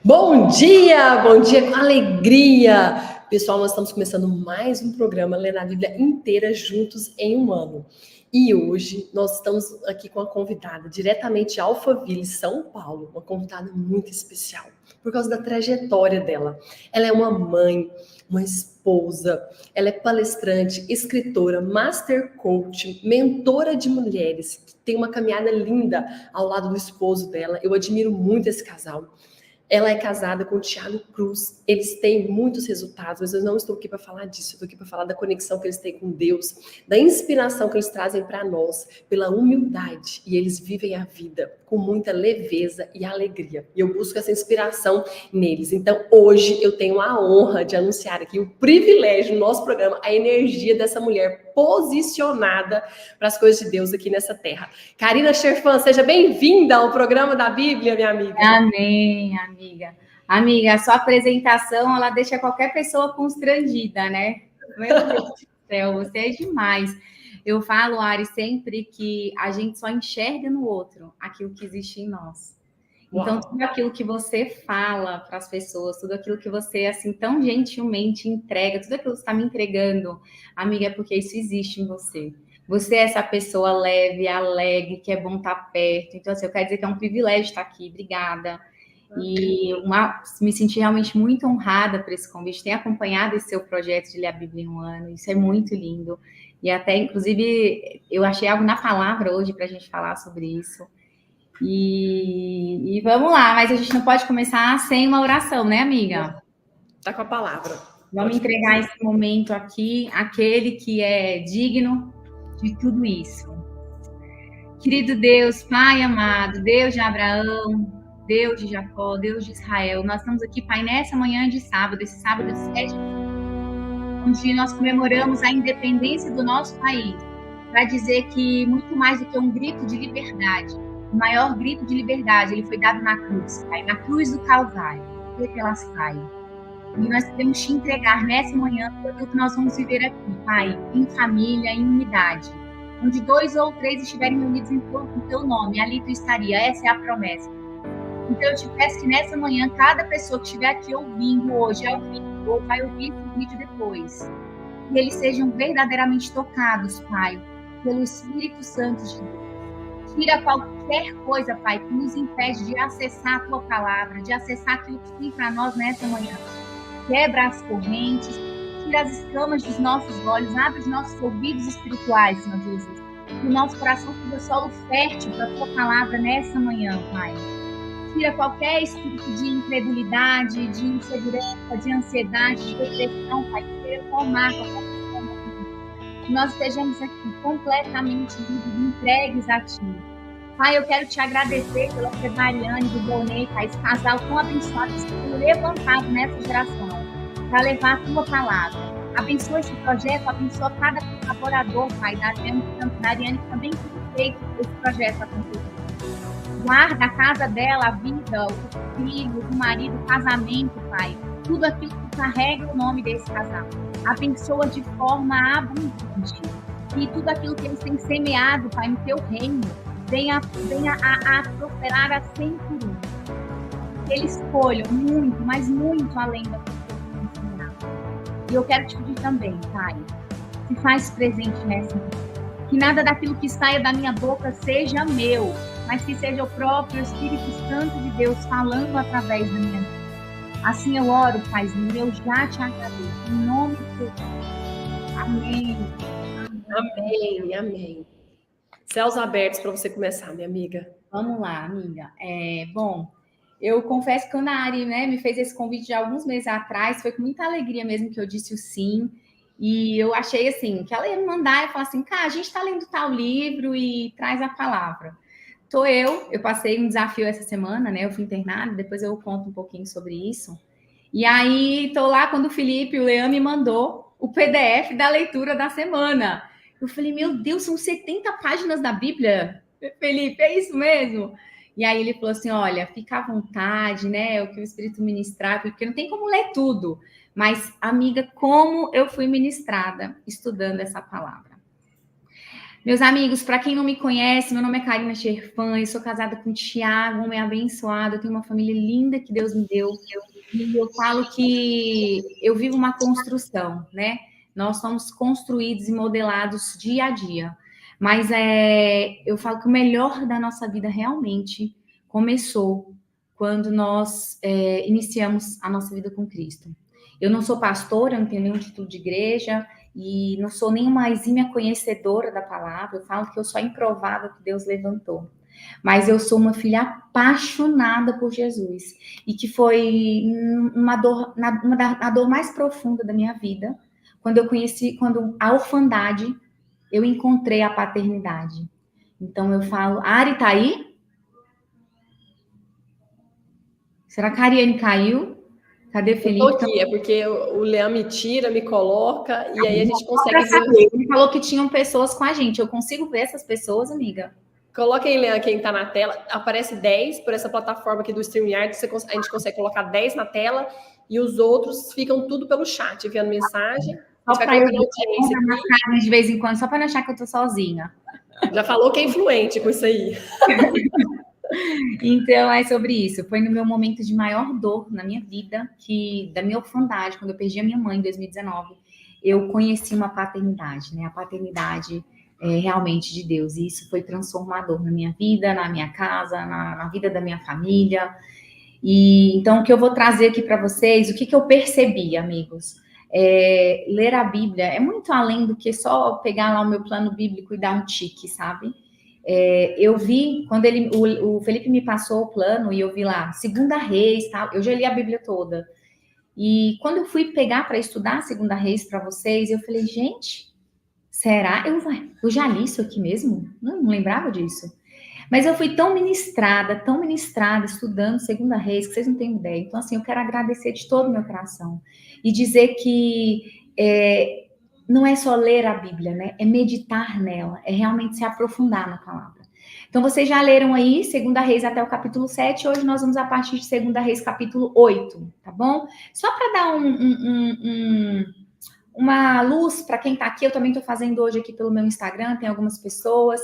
Bom dia com alegria! Pessoal, nós estamos começando mais um programa Lendo a Bíblia inteira juntos em um ano. E hoje nós estamos aqui com uma convidada diretamente de Alphaville, São Paulo, uma convidada muito especial, por causa da trajetória dela. Ela é uma mãe, uma esposa, ela é palestrante, escritora, master coach, mentora de mulheres, que tem uma caminhada linda ao lado do esposo dela. Eu admiro muito esse casal. Ela é casada com o Thiago Cruz. Eles têm muitos resultados, mas eu não estou aqui para falar disso. Eu estou aqui para falar da conexão que eles têm com Deus, da inspiração que eles trazem para nós, pela humildade. E eles vivem a vida com muita leveza e alegria. E eu busco essa inspiração neles. Então, hoje eu tenho a honra de anunciar aqui o privilégio no nosso programa, a energia dessa mulher posicionada para as coisas de Deus aqui nessa terra. Karina Scherfan, seja bem-vinda ao programa da Bíblia, minha amiga. Amém, amiga. Amiga, a sua apresentação, ela deixa qualquer pessoa constrangida, né? Meu Deus do céu, você é demais. Eu falo, Ari, sempre que a gente só enxerga no outro aquilo que existe em nós. Então, tudo aquilo que você fala para as pessoas, tudo aquilo que você, assim, tão gentilmente entrega, tudo aquilo que você está me entregando, amiga, é porque isso existe em você. Você é essa pessoa leve, alegre, que é bom estar perto. Então, assim, eu quero dizer que é um privilégio estar aqui. Obrigada. E me senti realmente muito honrada por esse convite. Tenho acompanhado esse seu projeto de ler a Bíblia em um ano. Isso é muito lindo. E até, inclusive, eu achei algo na palavra hoje para a gente falar sobre isso. E vamos lá, mas a gente não pode começar sem uma oração, né, amiga? Tá com a palavra. Vamos entregar esse momento aqui, àquele que é digno de tudo isso. Querido Deus, Pai amado, Deus de Abraão, Deus de Jacó, Deus de Israel, nós estamos aqui, Pai, nessa manhã de sábado, esse sábado 7, onde nós comemoramos a independência do nosso país, para dizer que muito mais do que um grito de liberdade, o maior grito de liberdade, ele foi dado na cruz, Pai, na cruz do Calvário, pela saia. E nós queremos te entregar nessa manhã tudo aquilo que nós vamos viver aqui, Pai, em família, em unidade. Onde 2 ou 3 estiverem reunidos em teu nome, ali tu estaria. Essa é a promessa. Então eu te peço que nessa manhã, cada pessoa que estiver aqui ouvindo hoje, ou vai ouvir esse vídeo depois, que eles sejam verdadeiramente tocados, Pai, pelo Espírito Santo de Deus. Tira qualquer coisa, Pai, que nos impede de acessar a tua palavra, de acessar aquilo que tem para nós nessa manhã. Quebra as correntes, tira as escamas dos nossos olhos, abre os nossos ouvidos espirituais, Senhor Jesus. Que o nosso coração seja solo fértil para a tua palavra nessa manhã, Pai. Tira qualquer espírito de incredulidade, de insegurança, de ansiedade, de depressão, Pai, que queira tomar qualquer pessoa. Que nós estejamos aqui completamente livres, entregues a Ti. Pai, eu quero te agradecer pela Mariane e do Donei, Pai, esse casal tão abençoado que foi levantado nessa geração para levar a tua palavra. Abençoa esse projeto, abençoa cada colaborador, Pai, da Ariane, que também tem feito esse projeto acontecer. Guarda a casa dela, a vida, os filhos, o marido, o casamento, Pai. Tudo aquilo que carrega o nome desse casal. Abençoa de forma abundante. E tudo aquilo que eles têm semeado, Pai, no teu reino, venha a prosperar a 100 por 1. Que eles escolham muito, mas muito além da E eu quero te pedir também, Pai, se faz presente nessa manhã. Que nada daquilo que saia da minha boca seja meu, mas que seja o próprio Espírito Santo de Deus falando através da minha vida. Assim eu oro, Paizinho, eu já te agradeço. Em nome de Jesus. Amém. Amém, amém. Céus abertos para você começar, minha amiga. Vamos lá, amiga. Bom, eu confesso que a Nari, né, me fez esse convite de alguns meses atrás, foi com muita alegria mesmo que eu disse o sim, e eu achei assim, que ela ia me mandar e falar assim, cara, a gente está lendo tal livro e traz a palavra. Eu passei um desafio essa semana, né, eu fui internada, depois eu conto um pouquinho sobre isso, e aí tô lá quando o Felipe e o Leão me mandou o PDF da leitura da semana. Eu falei, meu Deus, são 70 páginas da Bíblia? Felipe, é isso mesmo? E aí ele falou assim, olha, fica à vontade, né? O que o Espírito ministrar, porque não tem como ler tudo. Mas, amiga, como eu fui ministrada estudando essa palavra. Meus amigos, para quem não me conhece, meu nome é Karina Scherfan, eu sou casada com o Thiago, um homem abençoado, eu tenho uma família linda que Deus me deu. E eu falo que eu vivo uma construção, né? Nós somos construídos e modelados dia a dia. Mas eu falo que o melhor da nossa vida realmente começou quando nós iniciamos a nossa vida com Cristo. Eu não sou pastora, não tenho nenhum título de igreja e não sou nenhuma exímia conhecedora da palavra. Eu falo que eu sou a improvável que Deus levantou. Mas eu sou uma filha apaixonada por Jesus e que foi a dor mais profunda da minha vida, quando a orfandade, eu encontrei a paternidade. Então eu falo, Ari tá aí? Será que a Ariane caiu? Cadê Felipe? Eu tô aqui, é porque o Leão me tira, me coloca, e aí a gente consegue ver. Ele falou que tinham pessoas com a gente. Eu consigo ver essas pessoas, amiga? Coloca aí, Leão, quem tá na tela. Aparece 10 por essa plataforma aqui do StreamYard. A gente consegue colocar 10 na tela e os outros ficam tudo pelo chat, enviando mensagem. Só para eu de vez em quando, só para não achar que eu tô sozinha. Já falou que é influente com isso aí. Então, é sobre isso. Foi no meu momento de maior dor na minha vida, da minha orfandade, quando eu perdi a minha mãe em 2019, eu conheci uma paternidade, né? A paternidade realmente de Deus. E isso foi transformador na minha vida, na minha casa, na vida da minha família. E então, o que eu vou trazer aqui para vocês, o que eu percebi, amigos? Ler a Bíblia é muito além do que só pegar lá o meu plano bíblico e dar um tique, sabe? Eu vi, quando o Felipe me passou o plano, e eu vi lá, 2 Reis, tal, eu já li a Bíblia toda. E quando eu fui pegar para estudar 2 Reis para vocês, eu falei, gente, será? Eu já li isso aqui mesmo? Não lembrava disso. Mas eu fui tão ministrada, estudando 2 Reis, que vocês não têm ideia. Então, assim, eu quero agradecer de todo o meu coração. E dizer que não é só ler a Bíblia, né? É meditar nela, é realmente se aprofundar na palavra. Então, vocês já leram aí 2 Reis até o capítulo 7, hoje nós vamos a partir de 2 Reis capítulo 8, tá bom? Só para dar uma luz para quem está aqui, eu também estou fazendo hoje aqui pelo meu Instagram, tem algumas pessoas.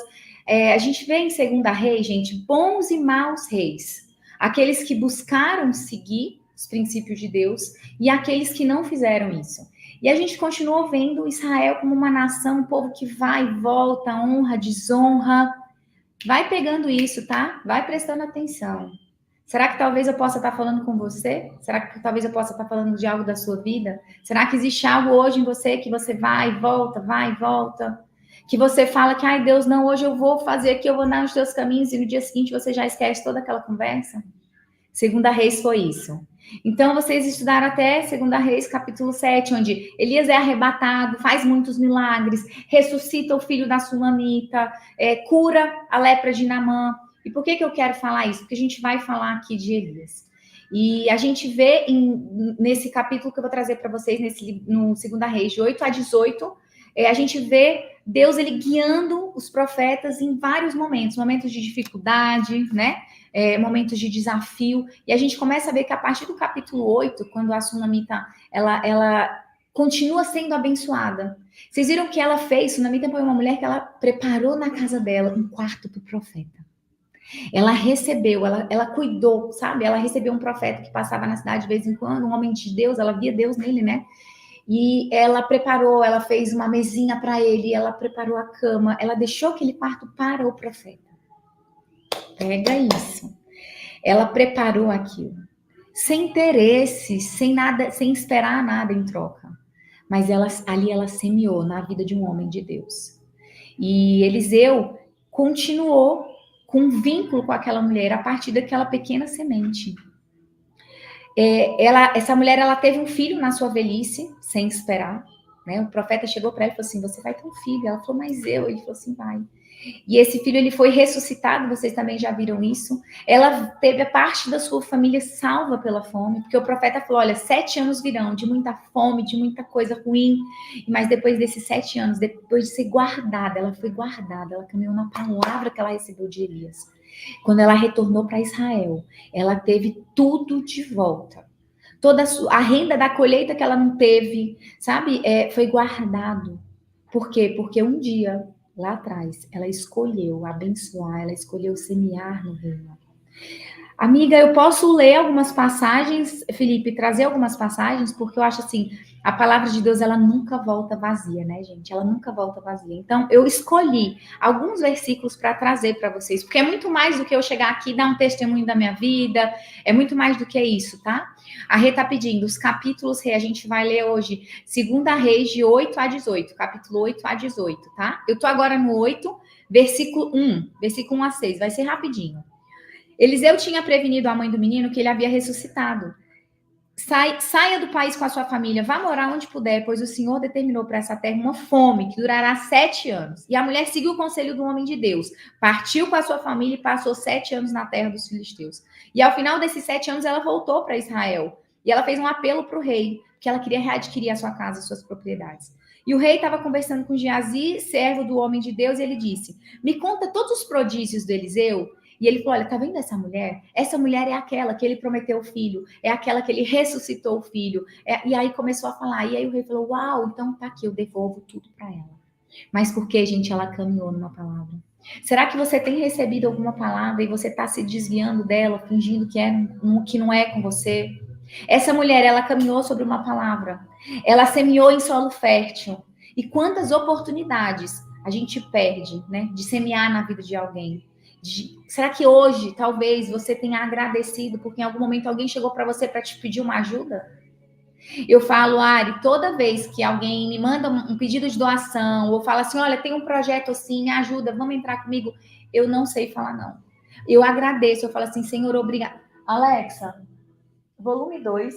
A gente vê em 2 Reis, gente, bons e maus reis. Aqueles que buscaram seguir os princípios de Deus e aqueles que não fizeram isso. E a gente continuou vendo Israel como uma nação, um povo que vai e volta, honra, desonra. Vai pegando isso, tá? Vai prestando atenção. Será que talvez eu possa estar falando com você? Será que talvez eu possa estar falando de algo da sua vida? Será que existe algo hoje em você que você vai e volta? Que você fala que, ai Deus, não, hoje eu vou fazer aqui, eu vou andar nos teus caminhos e no dia seguinte você já esquece toda aquela conversa? 2 Reis foi isso. Então, vocês estudaram até 2 Reis, capítulo 7, onde Elias é arrebatado, faz muitos milagres, ressuscita o filho da Sulamita, cura a lepra de Naamã. E por que eu quero falar isso? Porque a gente vai falar aqui de Elias. E a gente vê nesse capítulo que eu vou trazer para vocês, no 2 Reis, de 8 a 18, a gente vê Deus ele guiando os profetas em vários momentos de dificuldade, né? Momentos de desafio, e a gente começa a ver que a partir do capítulo 8, quando a Sunamita, ela continua sendo abençoada. Vocês viram que ela fez? Sunamita foi uma mulher que ela preparou na casa dela um quarto para o profeta. Ela recebeu, ela cuidou, sabe? Ela recebeu um profeta que passava na cidade de vez em quando, um homem de Deus, ela via Deus nele, né? E ela preparou, ela fez uma mesinha para ele, ela preparou a cama, ela deixou aquele quarto para o profeta. Pega isso. Ela preparou aquilo. Sem interesse, sem nada, sem esperar nada em troca. Mas ali ela semeou na vida de um homem de Deus. E Eliseu continuou com um vínculo com aquela mulher a partir daquela pequena semente. Essa mulher, ela teve um filho na sua velhice, sem esperar. Né? O profeta chegou para ela e falou assim, você vai ter um filho. Ela falou, mas eu? Ele falou assim, vai. E esse filho, ele foi ressuscitado, vocês também já viram isso. Ela teve a parte da sua família salva pela fome, porque o profeta falou, olha, 7 anos virão de muita fome, de muita coisa ruim, mas depois desses 7 anos, depois de ser guardada, ela foi guardada, ela caminhou na palavra que ela recebeu de Elias. Quando ela retornou para Israel, ela teve tudo de volta. Toda a renda da colheita que ela não teve, sabe, foi guardado. Por quê? Porque um dia lá atrás, ela escolheu abençoar, ela escolheu semear no reino. Amiga, eu posso ler algumas passagens, Felipe, trazer algumas passagens, porque eu acho assim, a palavra de Deus, ela nunca volta vazia, né, gente? Ela nunca volta vazia. Então, eu escolhi alguns versículos para trazer para vocês, porque é muito mais do que eu chegar aqui e dar um testemunho da minha vida, é muito mais do que isso, tá? A Rê tá pedindo, os capítulos, Rê, a gente vai ler hoje, 2 Reis, de 8 a 18, capítulo 8 a 18, tá? Eu tô agora no 8, versículo 1 a 6, vai ser rapidinho. Eliseu tinha prevenido a mãe do menino que ele havia ressuscitado. Saia do país com a sua família, vá morar onde puder, pois o Senhor determinou para essa terra uma fome que durará 7 anos. E a mulher seguiu o conselho do homem de Deus, partiu com a sua família e passou 7 anos na terra dos filisteus. E ao final desses 7 anos, ela voltou para Israel. E ela fez um apelo para o rei, que ela queria readquirir a sua casa, suas propriedades. E o rei estava conversando com Geazi, servo do homem de Deus, e ele disse: me conta todos os prodígios do Eliseu. E ele falou: olha, tá vendo essa mulher? Essa mulher é aquela que ele prometeu o filho, é aquela que ele ressuscitou o filho. E aí começou a falar. E aí o rei falou: uau, então tá aqui, eu devolvo tudo para ela. Mas por que, gente, ela caminhou numa palavra? Será que você tem recebido alguma palavra e você está se desviando dela, fingindo que não é com você? Essa mulher, ela caminhou sobre uma palavra. Ela semeou em solo fértil. E quantas oportunidades a gente perde, né, de semear na vida de alguém? Será que hoje, talvez, você tenha agradecido porque em algum momento alguém chegou para você para te pedir uma ajuda? Eu falo, Ari, toda vez que alguém me manda um pedido de doação, ou fala assim, olha, tem um projeto assim, me ajuda, vamos entrar comigo, eu não sei falar não. Eu agradeço, eu falo assim, Senhor, obrigada. Alexa, volume 2.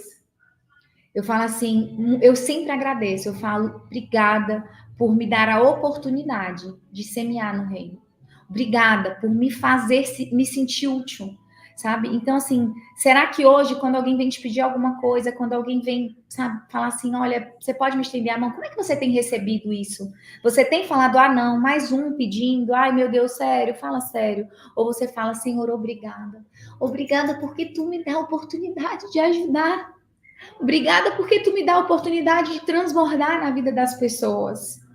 Eu falo assim, eu sempre agradeço, eu falo, obrigada por me dar a oportunidade de semear no reino. Obrigada por me fazer me sentir útil, sabe? Então, assim, será que hoje, quando alguém vem te pedir alguma coisa, quando alguém vem, sabe, falar assim, olha, você pode me estender a mão? Como é que você tem recebido isso? Você tem falado, ah, não, mais um pedindo, ai, meu Deus, sério, fala sério. Ou você fala, Senhor, obrigada. Obrigada porque tu me dá a oportunidade de ajudar. Obrigada porque tu me dá a oportunidade de transbordar na vida das pessoas.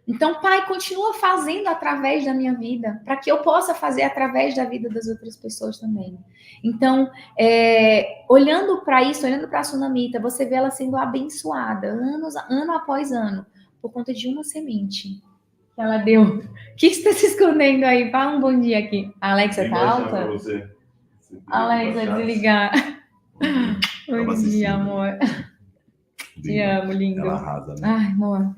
Então, Pai, continua fazendo através da minha vida, para que eu possa fazer através da vida das outras pessoas também. Então, olhando para isso, olhando para a Sunamita, você vê ela sendo abençoada, ano após ano, por conta de uma semente que ela deu. O que está se escondendo aí? Fala um bom dia aqui. A Alexa tá alta? Você. Alexa, desligar. Bom dia, amor. Te amo, lindo. Ela arrasa, né? Ai, amor.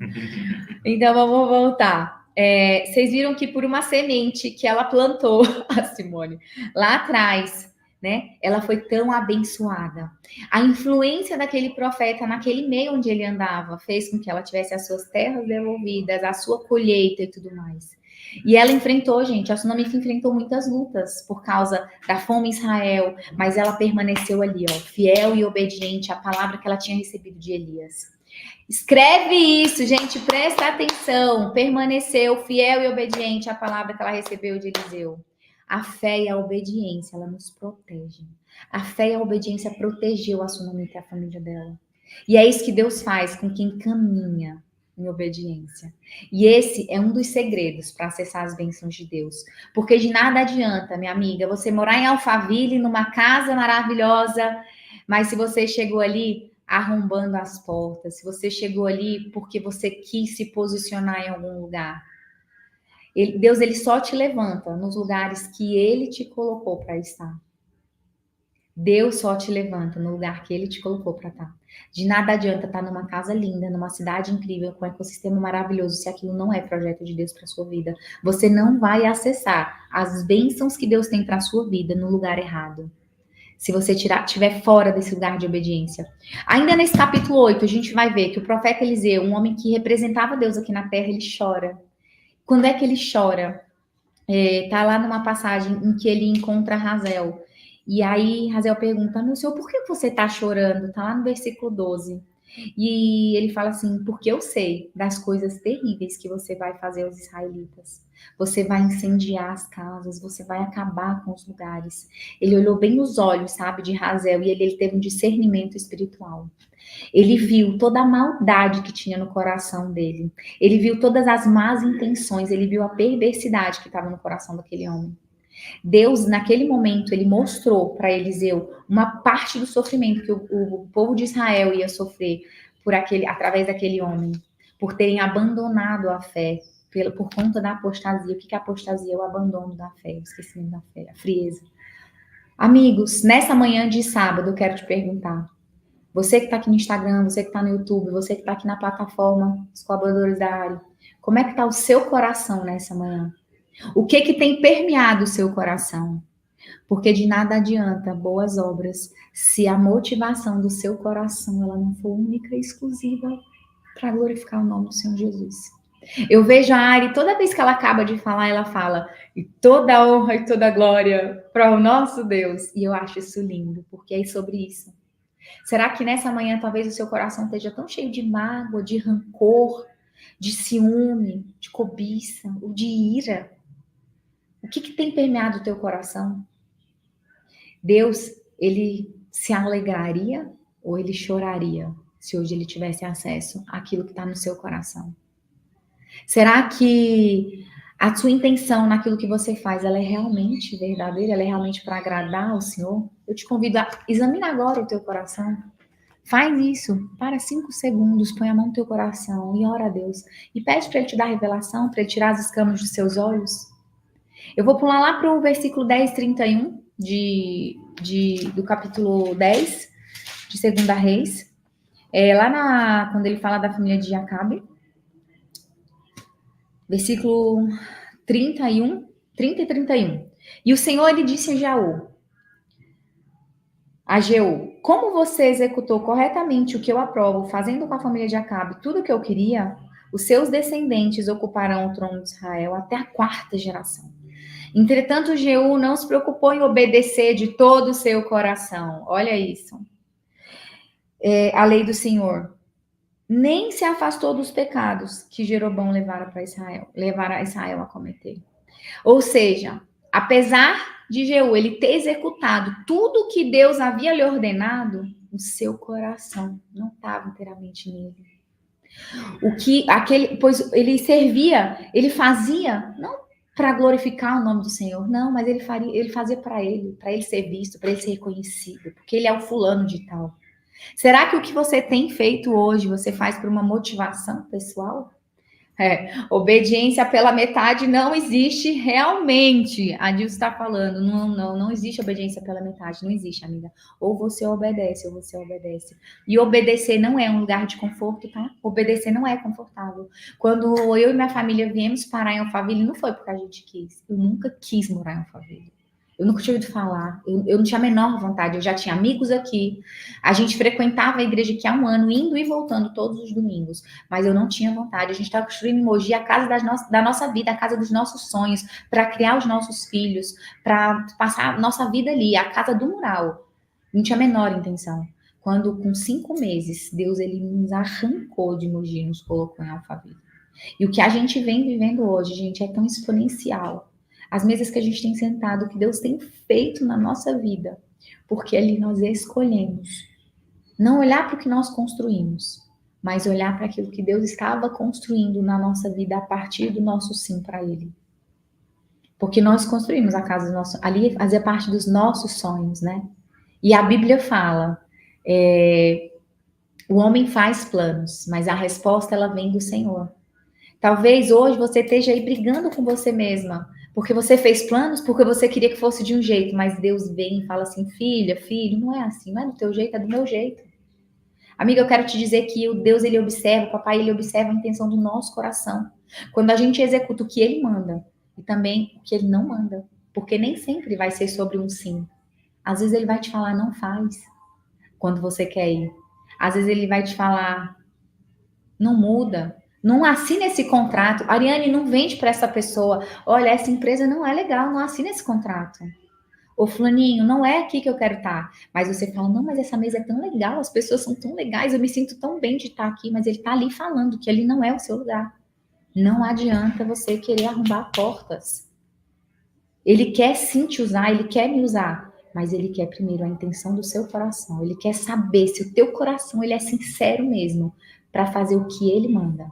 Então, vamos voltar. Vocês viram que por uma semente que ela plantou, a Simone, lá atrás, né? Ela foi tão abençoada. A influência daquele profeta naquele meio onde ele andava fez com que ela tivesse as suas terras devolvidas, a sua colheita e tudo mais. E ela enfrentou, gente, a Sunamita enfrentou muitas lutas por causa da fome em Israel, mas ela permaneceu ali, ó, fiel e obediente à palavra que ela tinha recebido de Elias. Escreve isso, gente, presta atenção. Permaneceu fiel e obediente à palavra que ela recebeu de Eliseu. A fé e a obediência, ela nos protege. A fé e a obediência protegeu a Sunamita e a família dela. E é isso que Deus faz com quem caminha em obediência. E esse é um dos segredos para acessar as bênçãos de Deus. Porque de nada adianta, minha amiga, você morar em Alphaville, numa casa maravilhosa, mas se você chegou ali arrombando as portas, se você chegou ali porque você quis se posicionar em algum lugar, Deus ele só te levanta nos lugares que ele te colocou para estar. Deus só te levanta no lugar que ele te colocou para estar. De nada adianta estar numa casa linda, numa cidade incrível, com um ecossistema maravilhoso, se aquilo não é projeto de Deus para sua vida. Você não vai acessar as bênçãos que Deus tem para sua vida no lugar errado. Se você estiver fora desse lugar de obediência. Ainda nesse capítulo 8, a gente vai ver que o profeta Eliseu, um homem que representava Deus aqui na terra, ele chora. Quando é que ele chora? Tá lá numa passagem em que ele encontra Razel. E aí Razel pergunta, meu senhor, por que você está chorando? Tá lá no versículo 12. E ele fala assim, porque eu sei das coisas terríveis que você vai fazer aos israelitas. Você vai incendiar as casas, você vai acabar com os lugares. Ele olhou bem nos olhos, sabe, de Razel, e ele teve um discernimento espiritual. Ele viu toda a maldade que tinha no coração dele. Ele viu todas as más intenções, ele viu a perversidade que estava no coração daquele homem. Deus, naquele momento, ele mostrou para Eliseu uma parte do sofrimento que o povo de Israel ia sofrer através daquele homem, por terem abandonado a fé, por conta da apostasia. O que é apostasia? É o abandono da fé, o esquecimento da fé, a frieza. Amigos, nessa manhã de sábado, eu quero te perguntar, você que está aqui no Instagram, você que está no YouTube, você que está aqui na plataforma dos colaboradores da área, como é que está o seu coração nessa manhã? O que tem permeado o seu coração? Porque de nada adianta boas obras se a motivação do seu coração ela não for única e exclusiva para glorificar o nome do Senhor Jesus. Eu vejo a Ari, toda vez que ela acaba de falar, ela fala, e toda a honra e toda a glória para o nosso Deus. E eu acho isso lindo, porque é sobre isso. Será que nessa manhã talvez o seu coração esteja tão cheio de mágoa, de rancor, de ciúme, de cobiça, ou de ira? O que tem permeado o teu coração? Deus, ele se alegraria ou ele choraria se hoje ele tivesse acesso àquilo que está no seu coração? Será que a sua intenção naquilo que você faz, ela é realmente verdadeira? Ela é realmente para agradar ao Senhor? Eu te convido a examinar agora o teu coração. Faz isso, para 5 segundos, põe a mão no teu coração e ora a Deus. E pede para Ele te dar revelação, para Ele tirar as escamas dos seus olhos. Eu vou pular lá para o versículo 10:31 do capítulo 10 de 2 Reis. Quando ele fala da família de Acabe. Versículo 30 e 31. E o Senhor, ele disse a Jeú, como você executou corretamente o que eu aprovo, fazendo com a família de Acabe tudo o que eu queria, os seus descendentes ocuparão o trono de Israel até a 4ª geração. Entretanto, Jeú não se preocupou em obedecer de todo o seu coração. Olha isso. A lei do Senhor. Nem se afastou dos pecados que Jeroboão levara a Israel a cometer. Ou seja, apesar de Jeú ele ter executado tudo que Deus havia lhe ordenado, o seu coração não estava inteiramente nele. Pois ele servia, ele fazia, não para glorificar o nome do Senhor, não, mas ele fazia para ele ser visto, para ele ser reconhecido, porque ele é o fulano de tal. Será que o que você tem feito hoje, você faz por uma motivação pessoal? Obediência pela metade não existe realmente. A Dilson está falando, não existe obediência pela metade, não existe, amiga. Ou você obedece, ou você obedece. E obedecer não é um lugar de conforto, tá? Obedecer não é confortável. Quando eu e minha família viemos parar em Alphaville, não foi porque a gente quis. Eu nunca quis morar em Alphaville. Eu nunca tinha ouvido falar, eu não tinha a menor vontade, eu já tinha amigos aqui, a gente frequentava a igreja aqui há 1 ano, indo e voltando todos os domingos, mas eu não tinha vontade, a gente estava construindo em Mogi a casa da nossa vida, a casa dos nossos sonhos, para criar os nossos filhos, para passar a nossa vida ali, a casa do mural, não tinha a menor intenção. Quando com 5 meses, Deus ele nos arrancou de Mogi, nos colocou em Alphaville. E o que a gente vem vivendo hoje, gente, é tão exponencial. As mesas que a gente tem sentado, o que Deus tem feito na nossa vida, porque ali nós escolhemos não olhar para o que nós construímos, mas olhar para aquilo que Deus estava construindo na nossa vida a partir do nosso sim para Ele. Porque nós construímos a casa do nosso... Ali fazia parte dos nossos sonhos, né? E a Bíblia fala, o homem faz planos, mas a resposta ela vem do Senhor. Talvez hoje você esteja aí brigando com você mesma, porque você fez planos, porque você queria que fosse de um jeito, mas Deus vem e fala assim, filha, filho, não é assim, não é do teu jeito, é do meu jeito. Amiga, eu quero te dizer que o Deus, ele observa, o papai, ele observa a intenção do nosso coração. Quando a gente executa o que ele manda, e também o que ele não manda, porque nem sempre vai ser sobre um sim. Às vezes ele vai te falar, não faz, quando você quer ir. Às vezes ele vai te falar, não muda, não assina esse contrato. Ariane, não vende para essa pessoa. Olha, essa empresa não é legal, não assina esse contrato. Ô, fulaninho, não é aqui que eu quero estar. Mas você fala, não, mas essa mesa é tão legal, as pessoas são tão legais, eu me sinto tão bem de estar aqui, mas ele está ali falando que ali não é o seu lugar. Não adianta você querer arrombar portas. Ele quer sim te usar, ele quer me usar, mas ele quer primeiro a intenção do seu coração. Ele quer saber se o teu coração ele é sincero mesmo para fazer o que ele manda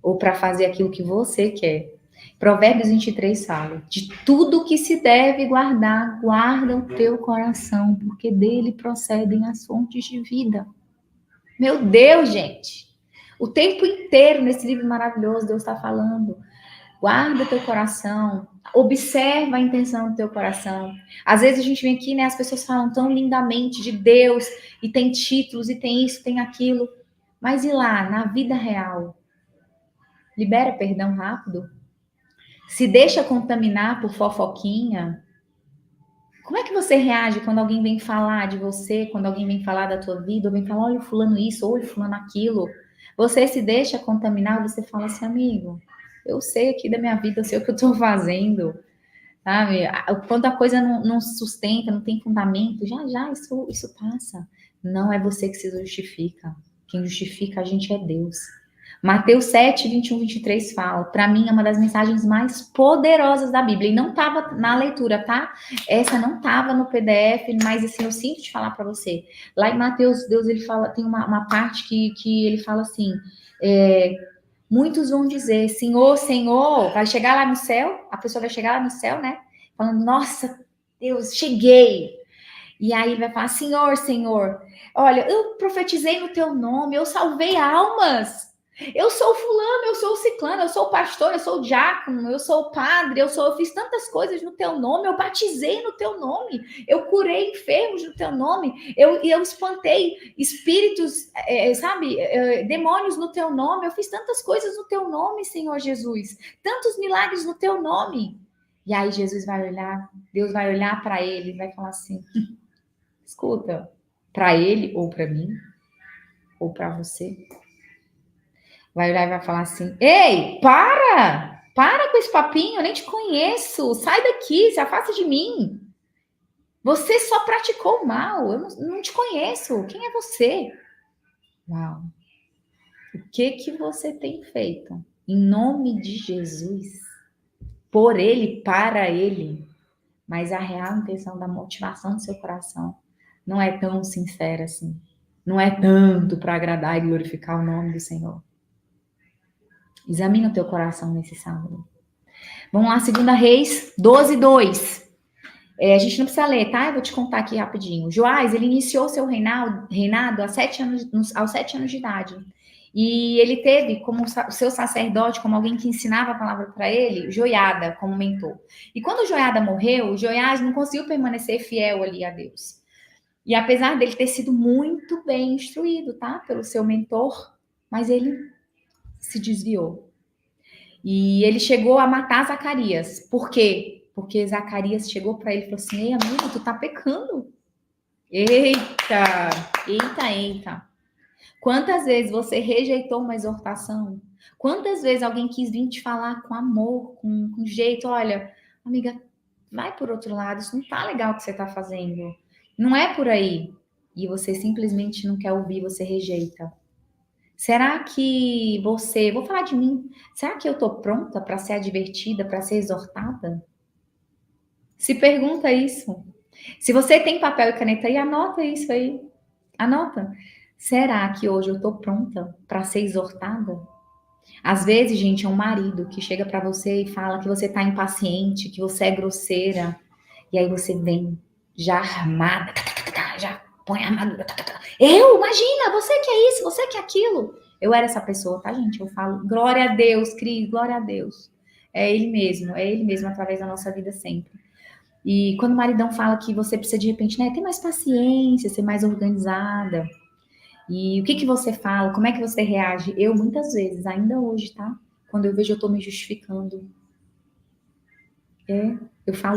ou para fazer aquilo que você quer. Provérbios 23 fala: de tudo que se deve guardar, guarda o teu coração, porque dele procedem as fontes de vida. Meu Deus, gente! O tempo inteiro nesse livro maravilhoso, Deus está falando. Guarda teu coração, observa a intenção do teu coração. Às vezes a gente vem aqui, né? As pessoas falam tão lindamente de Deus, e tem títulos, e tem isso, tem aquilo. Mas e lá, na vida real? Libera perdão rápido? Se deixa contaminar por fofoquinha? Como é que você reage quando alguém vem falar de você, quando alguém vem falar da tua vida, ou vem falar, olha o fulano isso, olha o fulano aquilo? Você se deixa contaminar, você fala assim, amigo, eu sei aqui da minha vida, eu sei o que eu tô fazendo, sabe? Quando a coisa não sustenta, não tem fundamento, já isso passa. Não é você que se justifica. Quem justifica a gente é Deus. Mateus 7, 21, 23 fala, para mim é uma das mensagens mais poderosas da Bíblia, e não estava na leitura, tá? Essa não estava no PDF, mas assim, eu sinto de falar para você. Lá em Mateus, Deus, ele fala, tem uma parte que ele fala assim, muitos vão dizer, Senhor, Senhor, vai chegar lá no céu, a pessoa vai chegar lá no céu, né? Falando, nossa, Deus, cheguei. E aí ele vai falar, Senhor, Senhor, olha, eu profetizei no teu nome, eu salvei almas. Eu sou fulano, eu sou ciclano, eu sou o pastor, eu sou o diácono, eu sou o padre, eu fiz tantas coisas no teu nome, eu batizei no teu nome, eu curei enfermos no teu nome, eu espantei espíritos, demônios no teu nome, eu fiz tantas coisas no teu nome, Senhor Jesus, tantos milagres no teu nome. E aí Jesus vai olhar, Deus vai olhar para ele e vai falar assim, escuta, para ele ou para mim, ou para você, vai olhar e vai falar assim, ei, para com esse papinho, eu nem te conheço, sai daqui, se afasta de mim. Você só praticou o mal, eu não te conheço, quem é você? Uau. O que você tem feito em nome de Jesus, por ele, para ele, mas a real intenção da motivação do seu coração não é tão sincera assim, não é tanto para agradar e glorificar o nome do Senhor. Examina o teu coração nesse sábado. Vamos lá, 2 Reis 12, 2. A gente não precisa ler, tá? Eu vou te contar aqui rapidinho. Joás, ele iniciou seu reinado aos 7 anos de idade. E ele teve como seu sacerdote, como alguém que ensinava a palavra para ele, Joiada, como mentor. E quando Joiada morreu, Joiás não conseguiu permanecer fiel ali a Deus. E apesar dele ter sido muito bem instruído, tá? Pelo seu mentor, mas ele se desviou. E ele chegou a matar Zacarias. Por quê? Porque Zacarias chegou para ele e falou assim, ei, amigo, tu tá pecando. Eita. Quantas vezes você rejeitou uma exortação? Quantas vezes alguém quis vir te falar com amor, com jeito? Olha, amiga, vai por outro lado, isso não tá legal o que você tá fazendo. Não é por aí. E você simplesmente não quer ouvir, você rejeita. Será que você, vou falar de mim, será que eu tô pronta para ser advertida, para ser exortada? Se pergunta isso. Se você tem papel e caneta aí, anota isso aí. Anota. Será que hoje eu tô pronta para ser exortada? Às vezes, gente, é um marido que chega para você e fala que você tá impaciente, que você é grosseira. E aí você vem já armada, já põe a armadura. Imagina, você que é isso, você que é aquilo. Eu era essa pessoa, tá, gente? Eu falo, glória a Deus, Cris, glória a Deus. É Ele mesmo através da nossa vida sempre. E quando o maridão fala que você precisa, de repente, né, ter mais paciência, ser mais organizada. E o que você fala? Como é que você reage? Eu, muitas vezes, ainda hoje, tá? Quando eu vejo, eu tô me justificando. Eu falo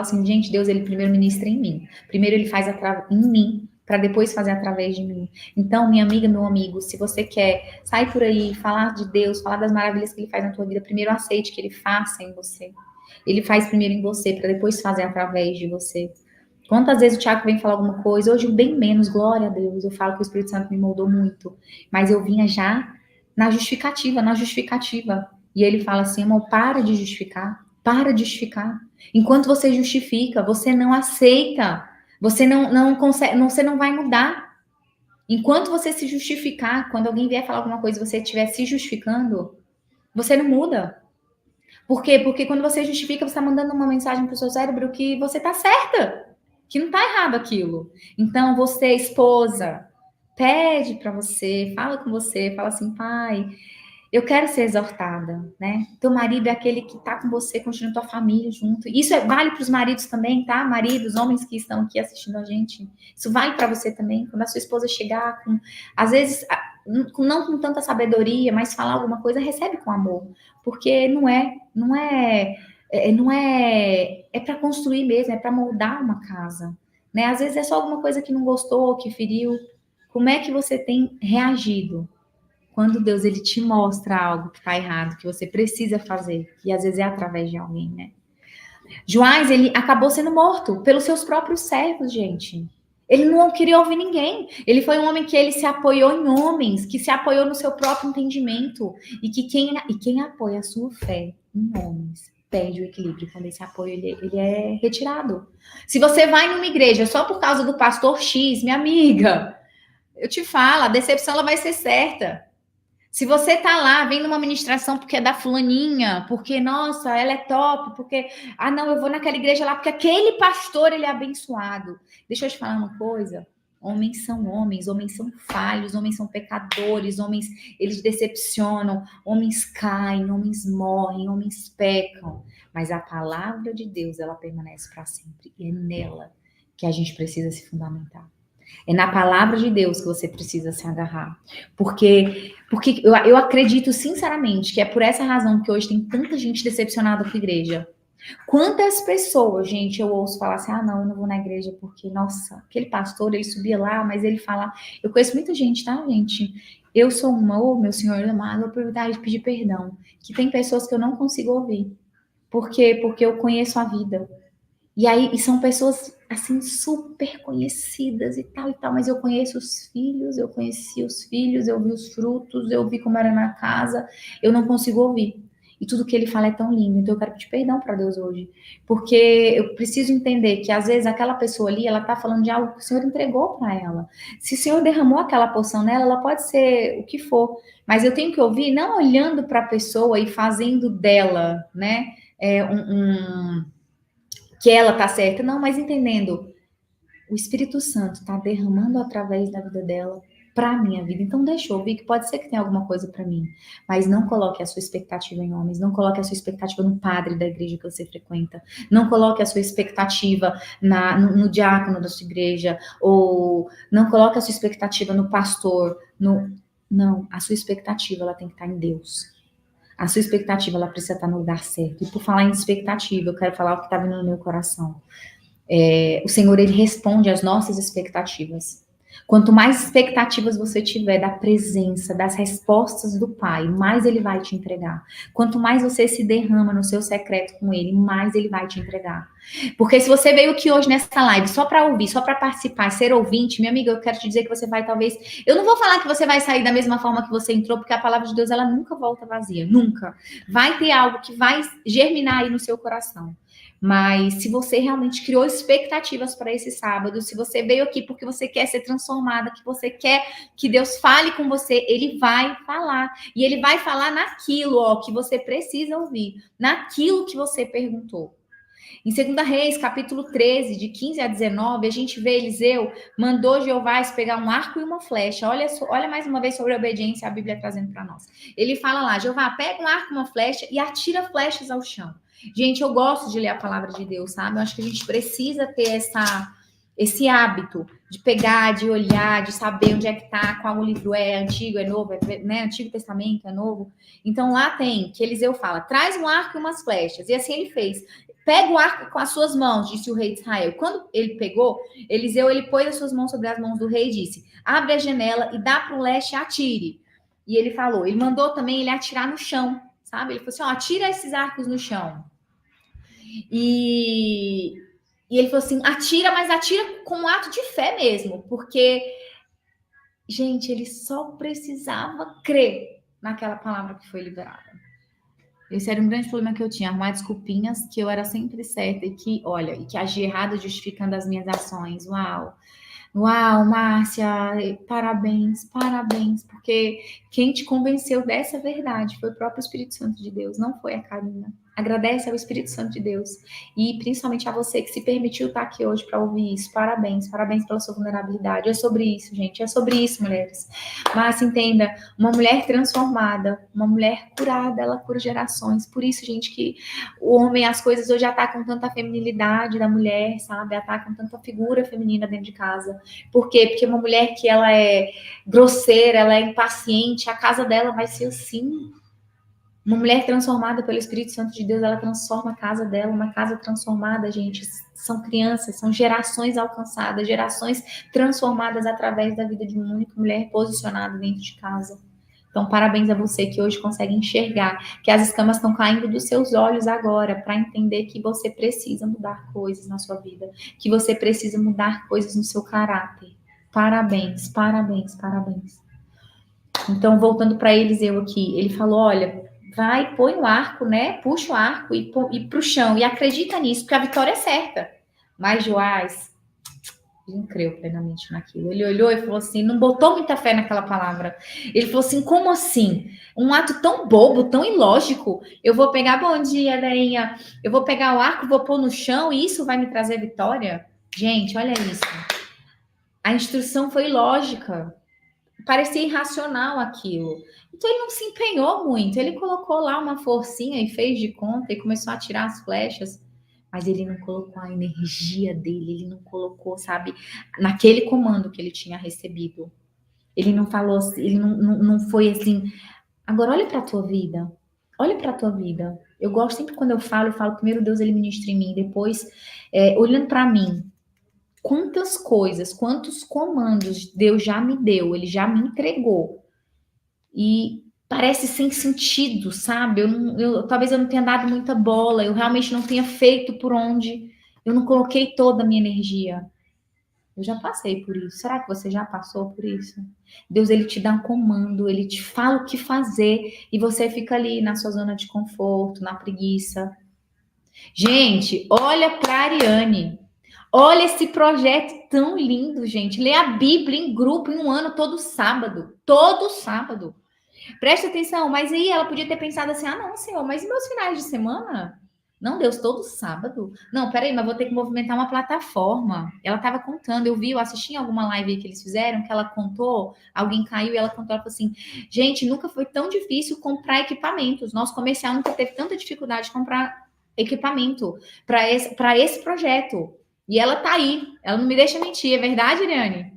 assim, gente, Deus, ele primeiro ministra em mim. Primeiro ele faz em mim, para depois fazer através de mim. Então, minha amiga, meu amigo, se você quer sair por aí, falar de Deus, falar das maravilhas que ele faz na tua vida, primeiro aceite que ele faça em você. Ele faz primeiro em você, para depois fazer através de você. Quantas vezes o Tiago vem falar alguma coisa, hoje bem menos, glória a Deus, eu falo que o Espírito Santo me moldou muito, mas eu vinha já na justificativa. E ele fala assim, amor, para de justificar. Enquanto você justifica, você não aceita, você não consegue, você não vai mudar. Enquanto você se justificar, quando alguém vier falar alguma coisa e você estiver se justificando, você não muda. Por quê? Porque quando você justifica, você está mandando uma mensagem para o seu cérebro que você está certa, que não está errado aquilo. Então, você, esposa, pede para você, fala com você, fala assim, pai, eu quero ser exortada, né? Teu marido é aquele que tá com você, construindo tua família junto. Isso vale para os maridos também, tá? Maridos, homens que estão aqui assistindo a gente. Isso vale para você também. Quando a sua esposa chegar com, às vezes, não com tanta sabedoria, mas falar alguma coisa, recebe com amor, porque é para construir mesmo, é para moldar uma casa, né? Às vezes é só alguma coisa que não gostou, que feriu. Como é que você tem reagido? Quando Deus ele te mostra algo que está errado, que você precisa fazer, e às vezes é através de alguém, né? Joás, ele acabou sendo morto pelos seus próprios servos, gente. Ele não queria ouvir ninguém. Ele foi um homem que ele se apoiou em homens, que se apoiou no seu próprio entendimento, e que quem apoia a sua fé em homens perde o equilíbrio. Quando esse apoio ele é retirado. Se você vai numa igreja só por causa do pastor X, minha amiga, eu te falo, a decepção ela vai ser certa. Se você tá lá vendo uma ministração porque é da fulaninha, porque, nossa, ela é top, porque, não, eu vou naquela igreja lá porque aquele pastor, ele é abençoado. Deixa eu te falar uma coisa. Homens são falhos, homens são pecadores, homens, eles decepcionam, homens caem, homens morrem, homens pecam. Mas a palavra de Deus, ela permanece para sempre. E é nela que a gente precisa se fundamentar. É na palavra de Deus que você precisa se agarrar. Porque eu acredito sinceramente que é por essa razão que hoje tem tanta gente decepcionada com a igreja. Quantas pessoas, gente, eu ouço falar assim, não, eu não vou na igreja porque, nossa, aquele pastor, ele subia lá, mas ele fala... Eu conheço muita gente, tá, gente? Eu sou meu Senhor amado, eu aproveitar de pedir perdão. Que tem pessoas que eu não consigo ouvir. Por quê? Porque eu conheço a vida. E são pessoas, assim, super conhecidas e tal, mas eu conheço os filhos, eu conheci os filhos, eu vi os frutos, eu vi como era na casa, eu não consigo ouvir. E tudo que ele fala é tão lindo, então eu quero pedir perdão para Deus hoje, porque eu preciso entender que, às vezes, aquela pessoa ali, ela tá falando de algo que o Senhor entregou para ela. Se o Senhor derramou aquela porção nela, ela pode ser o que for, mas eu tenho que ouvir, não olhando para a pessoa e fazendo dela, né, que ela tá certa, não, mas entendendo, o Espírito Santo tá derramando através da vida dela para minha vida, então deixa eu ouvir que pode ser que tenha alguma coisa para mim, mas não coloque a sua expectativa em homens, não coloque a sua expectativa no padre da igreja que você frequenta, não coloque a sua expectativa no diácono da sua igreja, ou não coloque a sua expectativa no pastor, não, a sua expectativa ela tem que estar em Deus. A sua expectativa, ela precisa estar no lugar certo. E por falar em expectativa, eu quero falar o que está vindo no meu coração. O Senhor, ele responde às nossas expectativas. Quanto mais expectativas você tiver da presença, das respostas do Pai, mais Ele vai te entregar. Quanto mais você se derrama no seu secreto com Ele, mais Ele vai te entregar. Porque se você veio aqui hoje nessa live só para ouvir, só para participar, ser ouvinte, minha amiga, eu quero te dizer que você vai talvez... Eu não vou falar que você vai sair da mesma forma que você entrou, porque a palavra de Deus, ela nunca volta vazia, nunca. Vai ter algo que vai germinar aí no seu coração. Mas se você realmente criou expectativas para esse sábado, se você veio aqui porque você quer ser transformada, que você quer que Deus fale com você, Ele vai falar. E Ele vai falar naquilo, que você precisa ouvir, naquilo que você perguntou. Em 2 Reis, capítulo 13, de 15 a 19, a gente vê Eliseu mandou Jeová pegar um arco e uma flecha. Olha mais uma vez sobre a obediência, a Bíblia trazendo para nós. Ele fala lá, Jeová, pega um arco e uma flecha e atira flechas ao chão. Gente, eu gosto de ler a palavra de Deus, sabe? Eu acho que a gente precisa ter esse hábito de pegar, de olhar, de saber onde é que tá, qual o livro é antigo, é novo, né? Antigo Testamento, é novo. Então lá tem que Eliseu fala, traz um arco e umas flechas. E assim ele fez. Pega o arco com as suas mãos, disse o rei de Israel. Quando ele pegou, Eliseu, ele pôs as suas mãos sobre as mãos do rei e disse, abre a janela e dá para o leste e atire. E ele falou, ele mandou também ele atirar no chão, sabe? Ele falou assim, atira esses arcos no chão. E ele falou assim, atira, mas atira com um ato de fé mesmo, porque, gente, ele só precisava crer naquela palavra que foi liberada. Esse era um grande problema que eu tinha, arrumar desculpinhas que eu era sempre certa e que, olha, e que agia errado justificando as minhas ações. Uau! Uau, Márcia, parabéns, parabéns, porque quem te convenceu dessa verdade foi o próprio Espírito Santo de Deus, não foi a Karina. Agradece ao Espírito Santo de Deus e principalmente a você que se permitiu estar aqui hoje para ouvir isso. Parabéns, parabéns pela sua vulnerabilidade. É sobre isso, gente, é sobre isso, mulheres. Mas entenda, uma mulher transformada, uma mulher curada, ela cura gerações. Por isso, gente, que o homem, as coisas hoje atacam tanto a feminilidade da mulher, sabe? Atacam tanto a figura feminina dentro de casa. Por quê? Porque uma mulher que ela é grosseira, ela é impaciente, a casa dela vai ser assim. Uma mulher transformada pelo Espírito Santo de Deus, ela transforma a casa dela. Uma casa transformada, gente, são crianças, são gerações alcançadas, gerações transformadas através da vida de uma única mulher posicionada dentro de casa. Então, parabéns a você que hoje consegue enxergar que as escamas estão caindo dos seus olhos agora para entender que você precisa mudar coisas na sua vida, que você precisa mudar coisas no seu caráter. Parabéns, parabéns, parabéns. Então, voltando para Eliseu aqui, ele falou, olha, vai, põe o arco, né? Puxa o arco e para o chão. E acredita nisso, porque a vitória é certa. Mas Joás não creu plenamente naquilo. Ele olhou e falou assim, não botou muita fé naquela palavra. Ele falou assim, como assim? Um ato tão bobo, tão ilógico. Eu vou pegar, bom dia, Dainha. Eu vou pegar o arco, vou pôr no chão e isso vai me trazer vitória? Gente, olha isso. A instrução foi ilógica. Parecia irracional aquilo. Então ele não se empenhou muito. Ele colocou lá uma forcinha e fez de conta e começou a atirar as flechas. Mas ele não colocou a energia dele, ele não colocou, sabe, naquele comando que ele tinha recebido. Ele não falou assim, ele não foi assim. Agora olha para a tua vida. Olha para a tua vida. Eu gosto sempre quando eu falo primeiro Deus ele ministra em mim, depois olhando para mim. Quantas coisas, quantos comandos Deus já me deu, ele já me entregou. E parece sem sentido, sabe? Talvez eu não tenha dado muita bola, eu realmente não tenha feito por onde, eu não coloquei toda a minha energia. Eu já passei por isso. Será que você já passou por isso? Deus, ele te dá um comando, ele te fala o que fazer e você fica ali na sua zona de conforto, na preguiça. Gente, olha para a Ariane. Olha esse projeto tão lindo, gente. Lê a Bíblia em grupo em um ano todo sábado. Todo sábado. Presta atenção, mas aí ela podia ter pensado assim, ah, não, Senhor, mas e meus finais de semana? Não, Deus, todo sábado? Não, peraí, mas vou ter que movimentar uma plataforma. Ela estava contando, eu assisti em alguma live que eles fizeram, que ela contou, alguém caiu e ela contou, ela falou assim, gente, nunca foi tão difícil comprar equipamentos. Nosso comercial nunca teve tanta dificuldade de comprar equipamento para esse projeto. E ela tá aí, ela não me deixa mentir, é verdade, Iriane?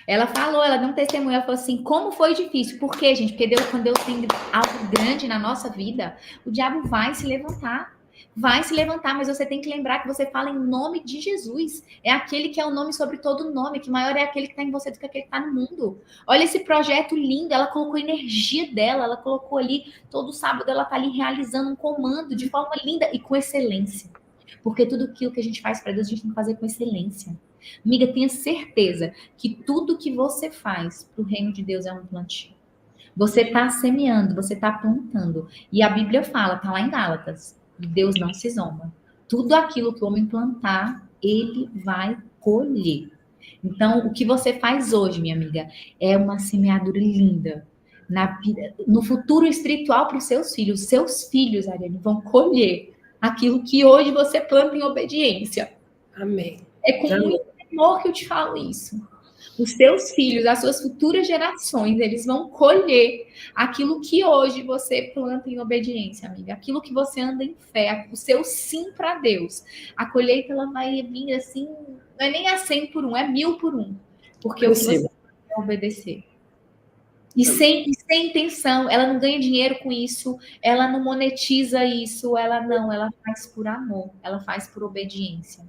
Ela falou, ela deu um testemunho, ela falou assim, como foi difícil? Por quê, gente? Porque quando Deus tem algo grande na nossa vida, o diabo vai se levantar. Vai se levantar, mas você tem que lembrar que você fala em nome de Jesus. É aquele que é o nome sobre todo nome, que maior é aquele que está em você do que aquele que está no mundo. Olha esse projeto lindo, ela colocou energia dela, ela colocou ali, todo sábado ela está ali realizando um comando de forma linda e com excelência. Porque tudo aquilo que a gente faz para Deus, a gente tem que fazer com excelência. Amiga, tenha certeza que tudo que você faz para o reino de Deus é um plantio. Você está semeando, você está plantando. E a Bíblia fala, está lá em Gálatas, Deus não se zomba. Tudo aquilo que o homem plantar, ele vai colher. Então, o que você faz hoje, minha amiga, é uma semeadura linda. No futuro espiritual para os seus filhos. Seus filhos, Ariane, vão colher aquilo que hoje você planta em obediência. Amém. É com muito amor que eu te falo isso. Os seus filhos, as suas futuras gerações, eles vão colher aquilo que hoje você planta em obediência, amiga. Aquilo que você anda em fé, o seu sim para Deus. A colheita, ela vai vir assim, não é nem a 100 por 1, é 1000 por 1. Porque o que você vai obedecer. E sem intenção, ela não ganha dinheiro com isso, ela não monetiza isso, ela faz por amor, ela faz por obediência.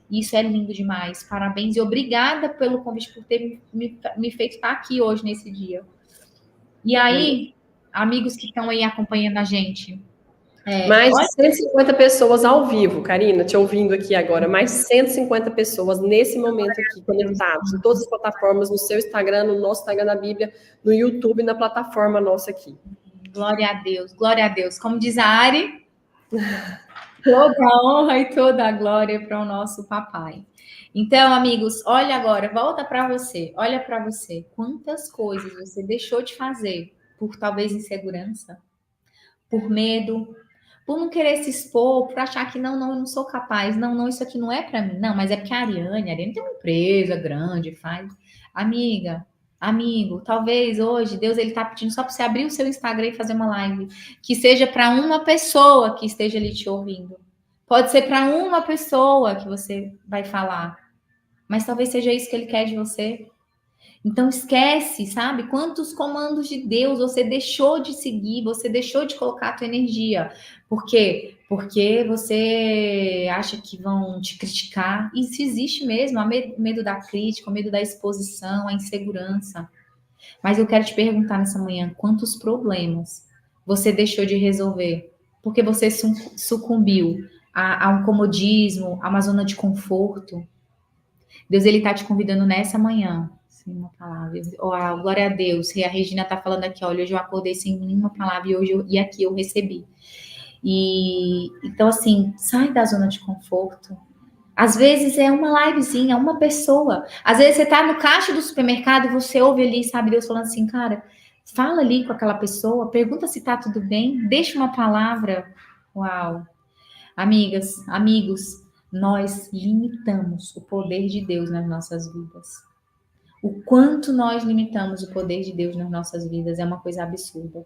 Isso é lindo demais. Parabéns e obrigada pelo convite, por ter me feito estar aqui hoje, nesse dia. E aí, amigos que estão aí acompanhando a gente, Mais de 150 pessoas ao vivo, Karina, te ouvindo aqui agora. Mais de 150 pessoas nesse momento aqui, conectados em todas as plataformas, no seu Instagram, no nosso Instagram da Bíblia, no YouTube, na plataforma nossa aqui. Glória a Deus, glória a Deus. Como diz a Ari, toda a honra e toda a glória para o nosso papai. Então, amigos, olha agora, volta para você, olha para você. Quantas coisas você deixou de fazer por talvez insegurança, por medo, por não querer se expor, por achar que não, eu não sou capaz, não, isso aqui não é para mim. Não, mas é porque a Ariane tem uma empresa grande, faz. Amiga, amigo, talvez hoje Deus ele tá pedindo só para você abrir o seu Instagram e fazer uma live, que seja para uma pessoa que esteja ali te ouvindo. Pode ser para uma pessoa que você vai falar, mas talvez seja isso que ele quer de você. Então esquece, sabe? Quantos comandos de Deus você deixou de seguir, você deixou de colocar a tua energia. Por quê? Porque você acha que vão te criticar. Isso existe mesmo, o medo da crítica, o medo da exposição, a insegurança. Mas eu quero te perguntar nessa manhã, quantos problemas você deixou de resolver? Porque você sucumbiu a um comodismo, a uma zona de conforto. Deus, ele tá te convidando nessa manhã. Sem uma palavra. Oh, glória a Deus. E a Regina tá falando aqui, olha, hoje eu acordei sem nenhuma palavra e aqui eu recebi. E então, assim, sai da zona de conforto. Às vezes é uma livezinha, uma pessoa. Às vezes você tá no caixa do supermercado e você ouve ali, sabe, Deus falando assim, cara, fala ali com aquela pessoa, pergunta se tá tudo bem, deixa uma palavra. Uau. Amigas, amigos, nós limitamos o poder de Deus nas nossas vidas. O quanto nós limitamos o poder de Deus nas nossas vidas é uma coisa absurda.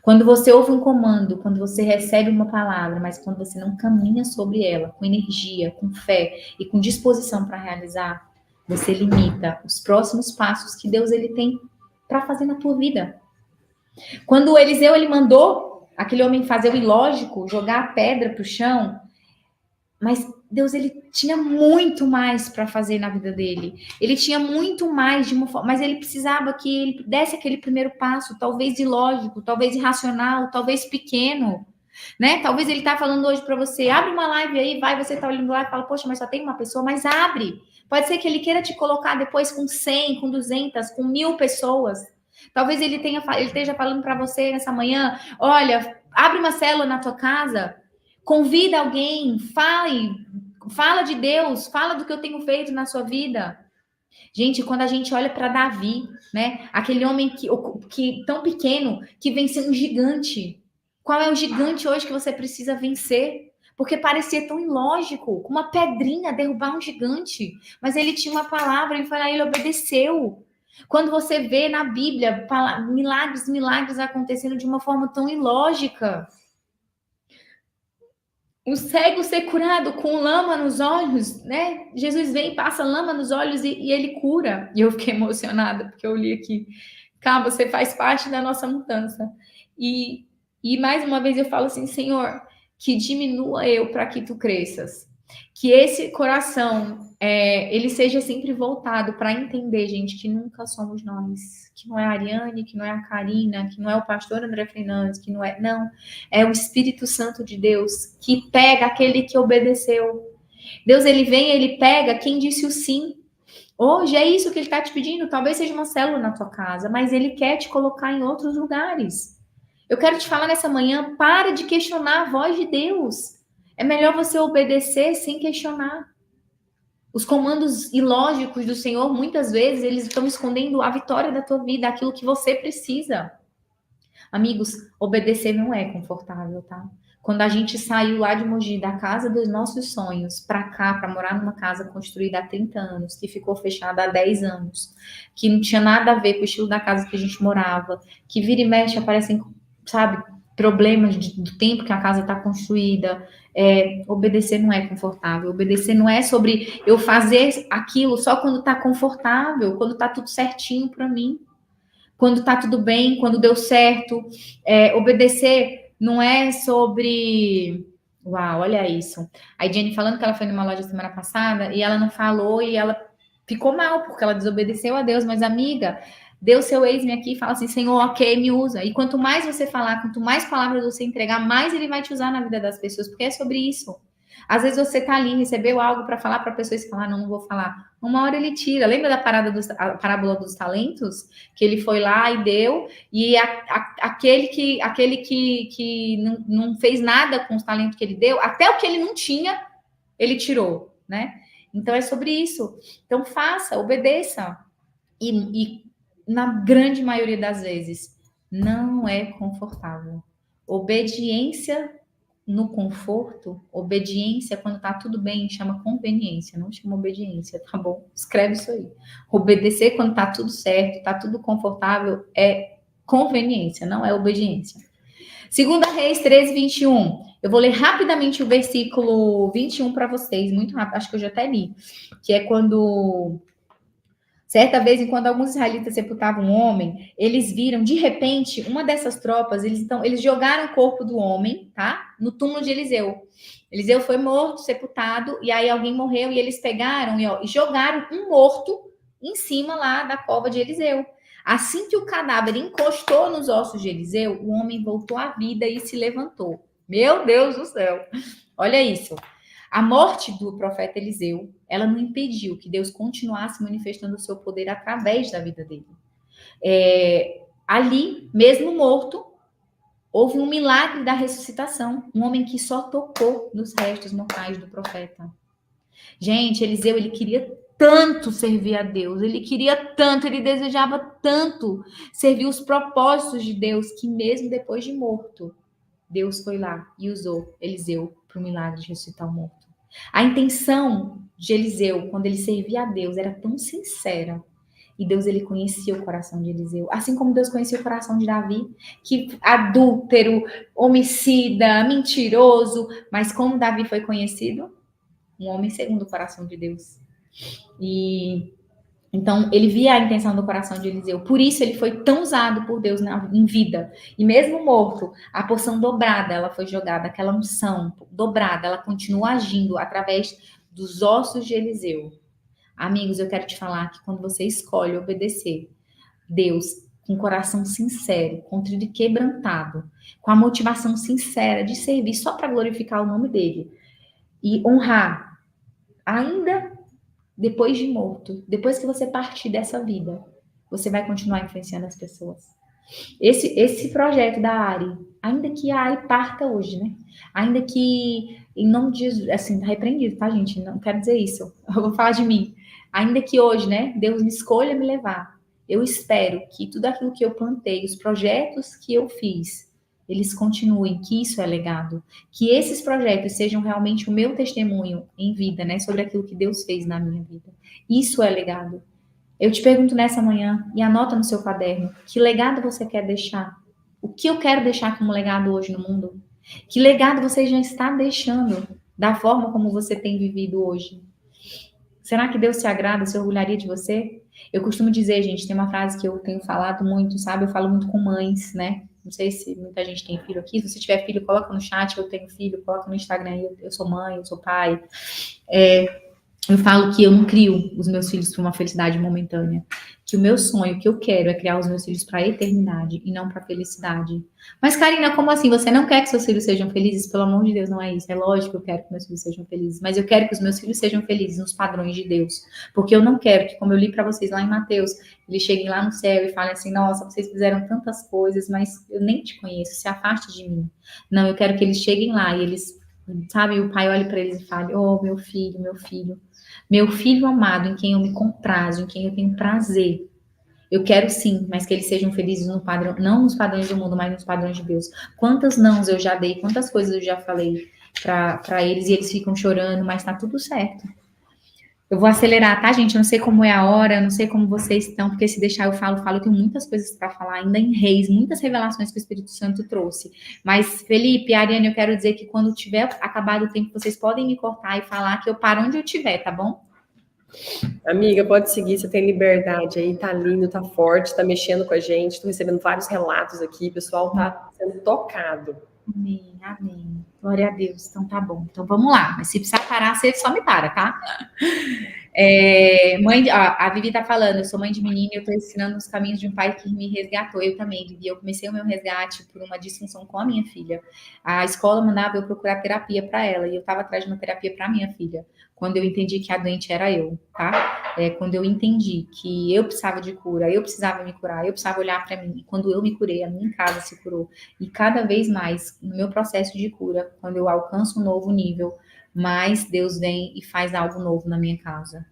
Quando você ouve um comando, quando você recebe uma palavra, mas quando você não caminha sobre ela, com energia, com fé e com disposição para realizar, você limita os próximos passos que Deus ele tem para fazer na tua vida. Quando o Eliseu ele mandou aquele homem fazer o ilógico, jogar a pedra para o chão, mas Deus ele tinha muito mais para fazer na vida dele. Ele tinha muito mais de uma forma, mas ele precisava que ele desse aquele primeiro passo, talvez ilógico, talvez irracional, talvez pequeno, né? Talvez ele tá falando hoje para você, abre uma live aí, vai, você tá olhando lá e fala, poxa, mas só tem uma pessoa, mas abre. Pode ser que ele queira te colocar depois com 100, com 200, com 1000 pessoas. Talvez ele esteja falando para você nessa manhã, olha, abre uma célula na tua casa, convida alguém, fala de Deus, fala do que eu tenho feito na sua vida. Gente, quando a gente olha para Davi, né? Aquele homem que tão pequeno, que venceu um gigante. Qual é o gigante hoje que você precisa vencer? Porque parecia tão ilógico, com uma pedrinha derrubar um gigante. Mas ele tinha uma palavra, ele foi lá e ele obedeceu. Quando você vê na Bíblia milagres acontecendo de uma forma tão ilógica. O cego ser curado com lama nos olhos, né? Jesus vem e passa lama nos olhos e ele cura. E eu fiquei emocionada, porque eu li aqui. Calma, você faz parte da nossa mudança. E mais uma vez eu falo assim, Senhor, que diminua eu para que tu cresças. Que esse coração, ele seja sempre voltado para entender, gente, que nunca somos nós. Que não é a Ariane, que não é a Karina, que não é o pastor André Fernandes, que não é... Não, é o Espírito Santo de Deus que pega aquele que obedeceu. Deus, ele vem, ele pega quem disse o sim. Hoje é isso que ele está te pedindo. Talvez seja uma célula na tua casa, mas ele quer te colocar em outros lugares. Eu quero te falar nessa manhã, para de questionar a voz de Deus. É melhor você obedecer sem questionar. Os comandos ilógicos do Senhor, muitas vezes, eles estão escondendo a vitória da tua vida, aquilo que você precisa. Amigos, obedecer não é confortável, tá? Quando a gente saiu lá de Mogi, da casa dos nossos sonhos, para cá, para morar numa casa construída há 30 anos, que ficou fechada há 10 anos, que não tinha nada a ver com o estilo da casa que a gente morava, que vira e mexe aparecem, sabe, problemas do tempo que a casa está construída. Obedecer não é confortável. Obedecer não é sobre eu fazer aquilo só quando está confortável, quando está tudo certinho para mim, quando está tudo bem, quando deu certo. Obedecer não é sobre... Uau, olha isso. A Jenny falando que ela foi numa loja semana passada e ela não falou e ela ficou mal porque ela desobedeceu a Deus. Mas, amiga, dê o seu ex-me aqui e fala assim, Senhor, ok, me usa. E quanto mais você falar, quanto mais palavras você entregar, mais ele vai te usar na vida das pessoas, porque é sobre isso. Às vezes você tá ali, recebeu algo para falar para a pessoa e você fala, não vou falar. Uma hora ele tira. Lembra da a parábola dos talentos? Que ele foi lá e deu, e aquele que não fez nada com os talentos que ele deu, até o que ele não tinha, ele tirou, né? Então é sobre isso. Então faça, obedeça. E na grande maioria das vezes, não é confortável. Obediência no conforto, obediência quando tá tudo bem, chama conveniência, não chama obediência, tá bom? Escreve isso aí. Obedecer quando tá tudo certo, tá tudo confortável, é conveniência, não é obediência. 2 Reis 13, 21. Eu vou ler rapidamente o versículo 21 para vocês, muito rápido, acho que eu já até li, que é quando... Certa vez, enquanto alguns israelitas sepultavam um homem, eles viram, de repente, uma dessas tropas, eles jogaram o corpo do homem, tá? No túmulo de Eliseu. Eliseu foi morto, sepultado, e aí alguém morreu, e eles pegaram e jogaram um morto em cima lá da cova de Eliseu. Assim que o cadáver encostou nos ossos de Eliseu, o homem voltou à vida e se levantou. Meu Deus do céu! Olha isso. A morte do profeta Eliseu, ela não impediu que Deus continuasse manifestando o seu poder através da vida dele. Ali, mesmo morto, houve um milagre da ressuscitação. Um homem que só tocou nos restos mortais do profeta. Gente, Eliseu, ele queria tanto servir a Deus, ele queria tanto, ele desejava tanto servir os propósitos de Deus, que mesmo depois de morto, Deus foi lá e usou Eliseu para o milagre de ressuscitar o morto. A intenção de Eliseu, quando ele servia a Deus, era tão sincera. E Deus, ele conhecia o coração de Eliseu. Assim como Deus conhecia o coração de Davi, que adúltero, homicida, mentiroso. Mas como Davi foi conhecido? Um homem segundo o coração de Deus. E... Então, ele via a intenção do coração de Eliseu. Por isso, ele foi tão usado por Deus em vida. E mesmo morto, a porção dobrada, ela foi jogada, aquela unção dobrada, ela continua agindo através dos ossos de Eliseu. Amigos, eu quero te falar que quando você escolhe obedecer Deus com o coração sincero, contrito e quebrantado, com a motivação sincera de servir só para glorificar o nome dele e honrar, ainda depois de morto, depois que você partir dessa vida, você vai continuar influenciando as pessoas. Esse projeto da Ari, ainda que a Ari parta hoje, né? Ainda que, em nome de Jesus, assim, tá repreendido, tá, gente? Não quero dizer isso. Eu vou falar de mim. Ainda que hoje, né, Deus me escolha me levar, eu espero que tudo aquilo que eu plantei, os projetos que eu fiz, eles continuem, que isso é legado. Que esses projetos sejam realmente o meu testemunho em vida, né? Sobre aquilo que Deus fez na minha vida. Isso é legado. Eu te pergunto nessa manhã, e anota no seu caderno, que legado você quer deixar? O que eu quero deixar como legado hoje no mundo? Que legado você já está deixando da forma como você tem vivido hoje? Será que Deus se agrada, se orgulharia de você? Eu costumo dizer, gente, tem uma frase que eu tenho falado muito, sabe? Eu falo muito com mães, né? Não sei se muita gente tem filho aqui. Se você tiver filho, coloca no chat, eu tenho filho, coloca no Instagram aí, eu sou mãe, eu sou pai. Eu falo que eu não crio os meus filhos para uma felicidade momentânea. Que o meu sonho, o que eu quero é criar os meus filhos para a eternidade e não para a felicidade. Mas, Karina, como assim? Você não quer que seus filhos sejam felizes? Pelo amor de Deus, não é isso. É lógico que eu quero que meus filhos sejam felizes. Mas eu quero que os meus filhos sejam felizes nos padrões de Deus. Porque eu não quero que, como eu li para vocês lá em Mateus, eles cheguem lá no céu e falem assim, nossa, vocês fizeram tantas coisas, mas eu nem te conheço, se afaste de mim. Não, eu quero que eles cheguem lá e eles, sabe, o pai olhe para eles e fale, oh, meu filho, meu filho amado, em quem eu me comprazo, em quem eu tenho prazer. Eu quero sim, mas que eles sejam felizes no padrão, não nos padrões do mundo, mas nos padrões de Deus. Quantas nãos eu já dei, quantas coisas eu já falei para eles e eles ficam chorando, mas tá tudo certo. Eu vou acelerar, tá, gente? Eu não sei como é a hora, eu não sei como vocês estão, porque se deixar eu falo. Eu tenho muitas coisas para falar, ainda em Reis, muitas revelações que o Espírito Santo trouxe. Mas, Felipe, Ariane, eu quero dizer que quando tiver acabado o tempo, vocês podem me cortar e falar que eu paro onde eu estiver, tá bom? Amiga, pode seguir, você tem liberdade aí, tá lindo, tá forte, tá mexendo com a gente, tô recebendo vários relatos aqui, o pessoal tá sendo tocado. Amém, amém. Glória a Deus. Então tá bom. Então vamos lá. Mas se precisar parar, você só me para, tá? A Vivi tá falando, eu sou mãe de menina e eu tô ensinando os caminhos de um pai que me resgatou. Eu também, Vivi. Eu comecei o meu resgate por uma disfunção com a minha filha. A escola mandava eu procurar terapia para ela e eu tava atrás de uma terapia para minha filha. Quando eu entendi que a doente era eu, tá? Quando eu entendi que eu precisava de cura, eu precisava me curar, eu precisava olhar para mim. E quando eu me curei, a minha casa se curou. E cada vez mais, no meu processo de cura, quando eu alcanço um novo nível, mais Deus vem e faz algo novo na minha casa.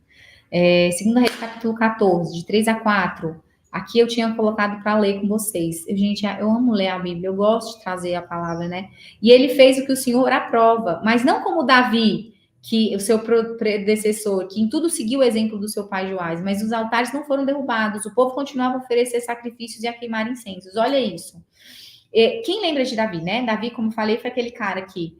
Segunda Reis, capítulo 14, de 3 a 4. Aqui eu tinha colocado para ler com vocês. Gente, eu amo ler a Bíblia, eu gosto de trazer a palavra, né? E ele fez o que o Senhor aprova, mas não como Davi, que o seu predecessor, que em tudo seguiu o exemplo do seu pai Joás, mas os altares não foram derrubados, o povo continuava a oferecer sacrifícios e a queimar incensos. Olha isso. Quem lembra de Davi, né? Davi, como falei, foi aquele cara que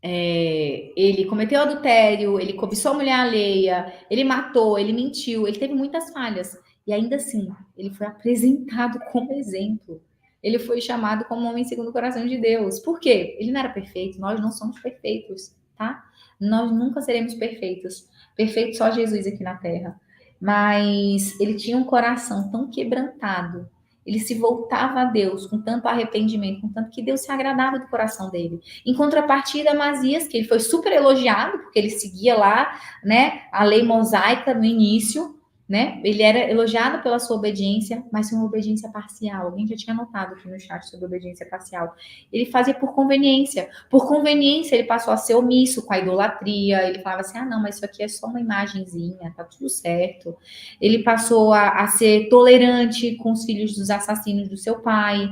ele cometeu adultério, ele cobiçou a mulher alheia, ele matou, ele mentiu, ele teve muitas falhas. E ainda assim, ele foi apresentado como exemplo. Ele foi chamado como homem segundo o coração de Deus. Por quê? Ele não era perfeito, nós não somos perfeitos, tá? Nós nunca seremos perfeitos. Perfeito só Jesus aqui na Terra. Mas ele tinha um coração tão quebrantado, ele se voltava a Deus com tanto arrependimento, com tanto que Deus se agradava do coração dele. Em contrapartida, Amazias, que ele foi super elogiado, porque ele seguia lá, né, a lei mosaica no início, né? Ele era elogiado pela sua obediência, mas foi uma obediência parcial. Alguém já tinha notado aqui no chat sobre obediência parcial. Ele fazia por conveniência. Por conveniência, ele passou a ser omisso com a idolatria. Ele falava assim, não, mas isso aqui é só uma imagenzinha, tá tudo certo. Ele passou a ser tolerante com os filhos dos assassinos do seu pai.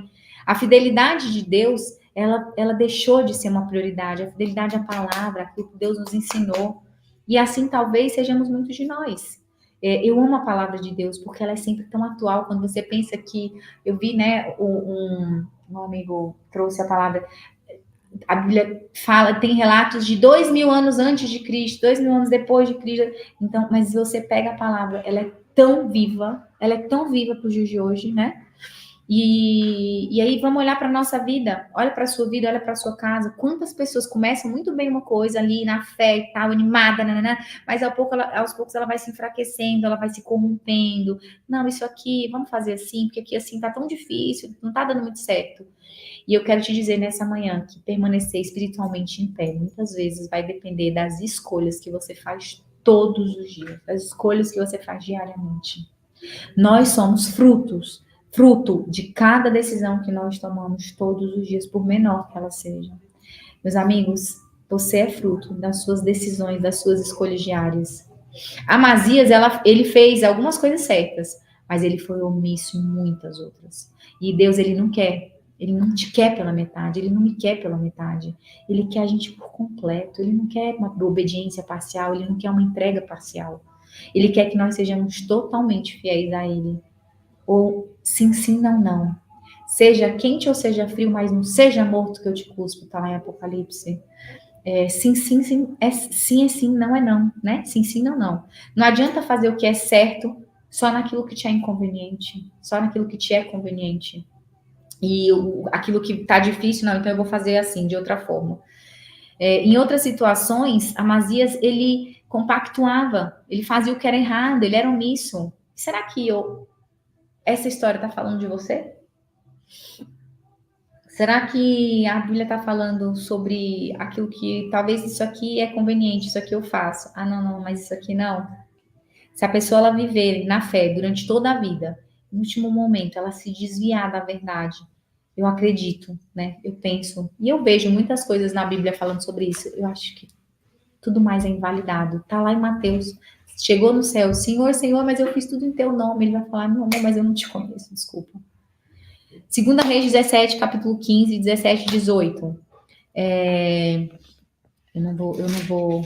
A fidelidade de Deus, ela deixou de ser uma prioridade. A fidelidade à palavra, aquilo que Deus nos ensinou. E assim, talvez, sejamos muitos de nós. Eu amo a palavra de Deus, porque ela é sempre tão atual. Quando você pensa que... Eu vi, né, um amigo trouxe a palavra... A Bíblia fala, tem relatos de 2000 anos antes de Cristo, 2000 anos depois de Cristo. Então, mas se você pega a palavra, ela é tão viva para os dias de hoje, né? E aí vamos olhar para a nossa vida, olha para a sua vida, olha para a sua casa. Quantas pessoas começam muito bem uma coisa ali na fé e tal, animada, mas aos poucos ela vai se enfraquecendo, ela vai se corrompendo. Não, isso aqui, vamos fazer assim, porque aqui assim tá tão difícil, não tá dando muito certo. E eu quero te dizer nessa manhã que permanecer espiritualmente em pé muitas vezes vai depender das escolhas que você faz todos os dias, das escolhas que você faz diariamente. Nós somos fruto de cada decisão que nós tomamos todos os dias, por menor que ela seja. Meus amigos, você é fruto das suas decisões, das suas escolhas diárias. Amazias, ele fez algumas coisas certas, mas ele foi omisso em muitas outras. E Deus, ele não te quer pela metade, ele não me quer pela metade. Ele quer a gente por completo, ele não quer uma obediência parcial, ele não quer uma entrega parcial. Ele quer que nós sejamos totalmente fiéis a ele. Ou sim, sim, não, não. Seja quente ou seja frio, mas não seja morto que eu te cuspo, tá lá em Apocalipse. Sim, sim, sim, sim é sim, não é não, né? Sim, sim, não, não. Não adianta fazer o que é certo só naquilo que te é inconveniente, só naquilo que te é conveniente. E aquilo que tá difícil, não, então eu vou fazer assim, de outra forma. Em outras situações, Amazias, ele compactuava, ele fazia o que era errado, ele era omisso. Será que essa história está falando de você? Será que a Bíblia está falando sobre aquilo que talvez isso aqui é conveniente, isso aqui eu faço? Ah, não, mas isso aqui não. Se a pessoa ela viver na fé durante toda a vida, no último momento ela se desviar da verdade, eu acredito, né? Eu penso e eu vejo muitas coisas na Bíblia falando sobre isso. Eu acho que tudo mais é invalidado. Tá lá em Mateus. Chegou no céu, Senhor, Senhor, mas eu fiz tudo em teu nome. Ele vai falar, não, mas eu não te conheço, desculpa. 2 Reis 17, capítulo 15, 17 e 18. Eu não vou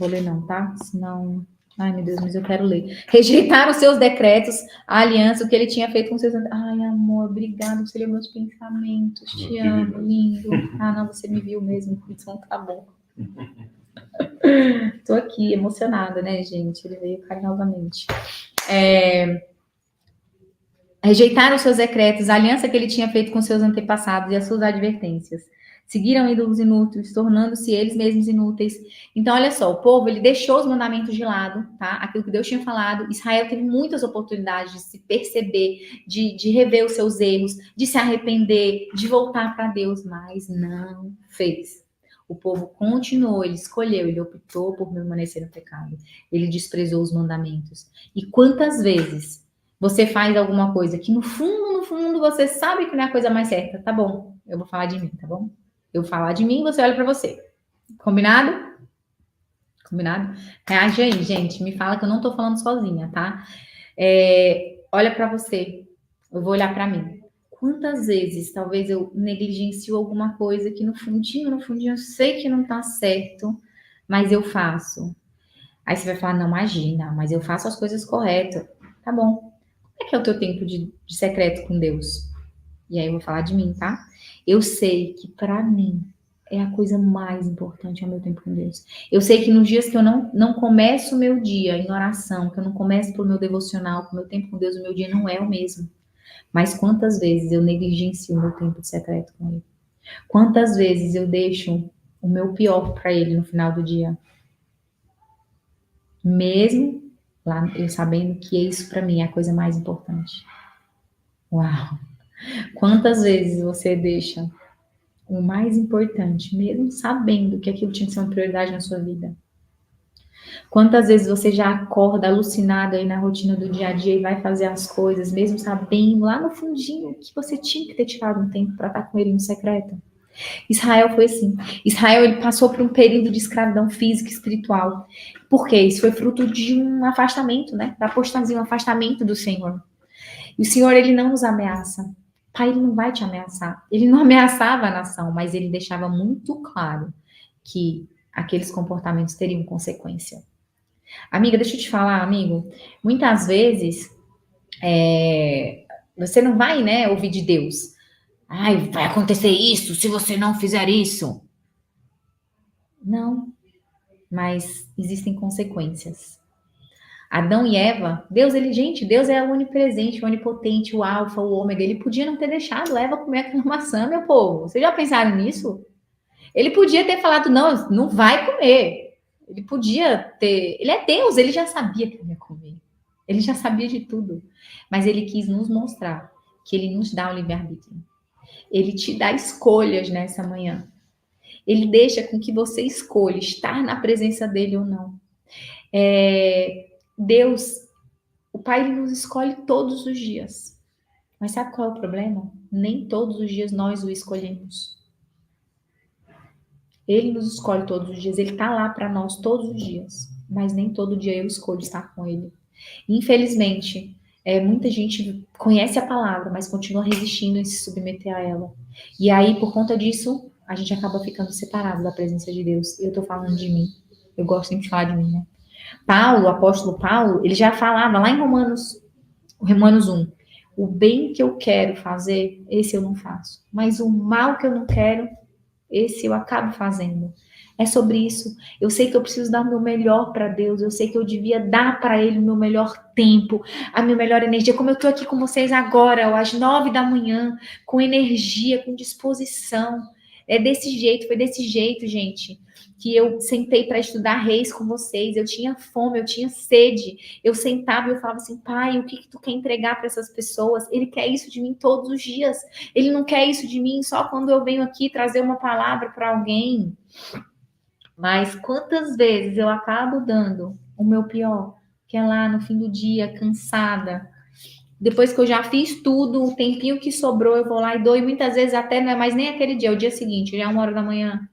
ler não, tá? Senão... Ai, meu Deus, mas eu quero ler. Rejeitaram os seus decretos, a aliança, o que ele tinha feito com seus... Ai, amor, obrigado, você leu meus pensamentos. Te amo, lindo. Ah, não, você me viu mesmo, então tá bom. Tô aqui, emocionada, né, gente? Ele veio carinhosamente. Rejeitaram os seus decretos, a aliança que ele tinha feito com seus antepassados e as suas advertências. Seguiram ídolos inúteis, tornando-se eles mesmos inúteis. Então, olha só, o povo, ele deixou os mandamentos de lado, tá? Aquilo que Deus tinha falado. Israel teve muitas oportunidades de se perceber, de rever os seus erros, de se arrepender, de voltar para Deus, mas não fez. O povo continuou, ele escolheu, ele optou por permanecer no pecado. Ele desprezou os mandamentos. E quantas vezes você faz alguma coisa que no fundo, você sabe que não é a coisa mais certa? Tá bom, eu vou falar de mim, tá bom? Eu vou falar de mim, você olha para você. Combinado? Combinado? Reage aí, gente. Me fala que eu não tô falando sozinha, tá? Olha para você. Eu vou olhar para mim. Quantas vezes talvez eu negligencio alguma coisa que no fundinho eu sei que não tá certo, mas eu faço. Aí você vai falar, não, imagina, mas eu faço as coisas corretas. Tá bom. Como é que é o teu tempo de secreto com Deus? E aí eu vou falar de mim, tá? Eu sei que para mim é a coisa mais importante é o meu tempo com Deus. Eu sei que nos dias que eu não começo o meu dia em oração, que eu não começo pelo meu devocional, com o meu tempo com Deus, o meu dia não é o mesmo. Mas quantas vezes eu negligencio o meu tempo de secreto com Ele? Quantas vezes eu deixo o meu pior para Ele no final do dia? Mesmo lá eu sabendo que isso para mim é a coisa mais importante. Uau! Quantas vezes você deixa o mais importante, mesmo sabendo que aquilo tinha que ser uma prioridade na sua vida? Quantas vezes você já acorda alucinado aí na rotina do dia a dia e vai fazer as coisas, mesmo sabendo lá no fundinho que você tinha que ter tirado um tempo para estar com ele no secreto? Israel foi assim. Israel, ele passou por um período de escravidão física e espiritual. Por quê? Isso foi fruto de um afastamento, né? Da apostasia, um afastamento do Senhor. E o Senhor, ele não nos ameaça. Pai, ele não vai te ameaçar. Ele não ameaçava a nação, mas ele deixava muito claro que aqueles comportamentos teriam consequência. Amiga, deixa eu te falar, amigo. Muitas vezes, você não vai, né, ouvir de Deus. Ai, vai acontecer isso se você não fizer isso. Não, mas existem consequências. Adão e Eva, Deus, gente, Deus é o onipresente, o onipotente, o alfa, o ômega. Ele podia não ter deixado Eva comer aquela maçã, meu povo. Vocês já pensaram nisso? Ele podia ter falado, não, não vai comer. Ele podia ter. Ele é Deus, ele já sabia que ele ia comer. Ele já sabia de tudo. Mas ele quis nos mostrar que ele nos dá o livre-arbítrio. Ele te dá escolhas nessa manhã. Ele deixa com que você escolha estar na presença dele ou não. Deus, o Pai, ele nos escolhe todos os dias. Mas sabe qual é o problema? Nem todos os dias nós o escolhemos. Ele nos escolhe todos os dias, ele está lá para nós todos os dias. Mas nem todo dia eu escolho estar com ele. Infelizmente, muita gente conhece a palavra, mas continua resistindo em se submeter a ela. E aí, por conta disso, a gente acaba ficando separado da presença de Deus. Eu tô falando de mim. Eu gosto sempre de falar de mim, né? Paulo, o apóstolo Paulo, ele já falava lá em Romanos 1, o bem que eu quero fazer, esse eu não faço. Mas o mal que eu não quero, esse eu acabo fazendo. É sobre isso. Eu sei que eu preciso dar o meu melhor para Deus. Eu sei que eu devia dar para Ele o meu melhor tempo, a minha melhor energia. Como eu estou aqui com vocês agora, às 9 da manhã, com energia, com disposição. É desse jeito, foi desse jeito, gente, que eu sentei para estudar Reis com vocês. Eu tinha fome, eu tinha sede. Eu sentava e eu falava assim, Pai, o que tu quer entregar para essas pessoas? Ele quer isso de mim todos os dias. Ele não quer isso de mim só quando eu venho aqui trazer uma palavra para alguém. Mas quantas vezes eu acabo dando o meu pior, que é lá no fim do dia, cansada. Depois que eu já fiz tudo, o tempinho que sobrou, eu vou lá e dou. E muitas vezes até não é mais nem aquele dia, é o dia seguinte, já é 1 hora da manhã.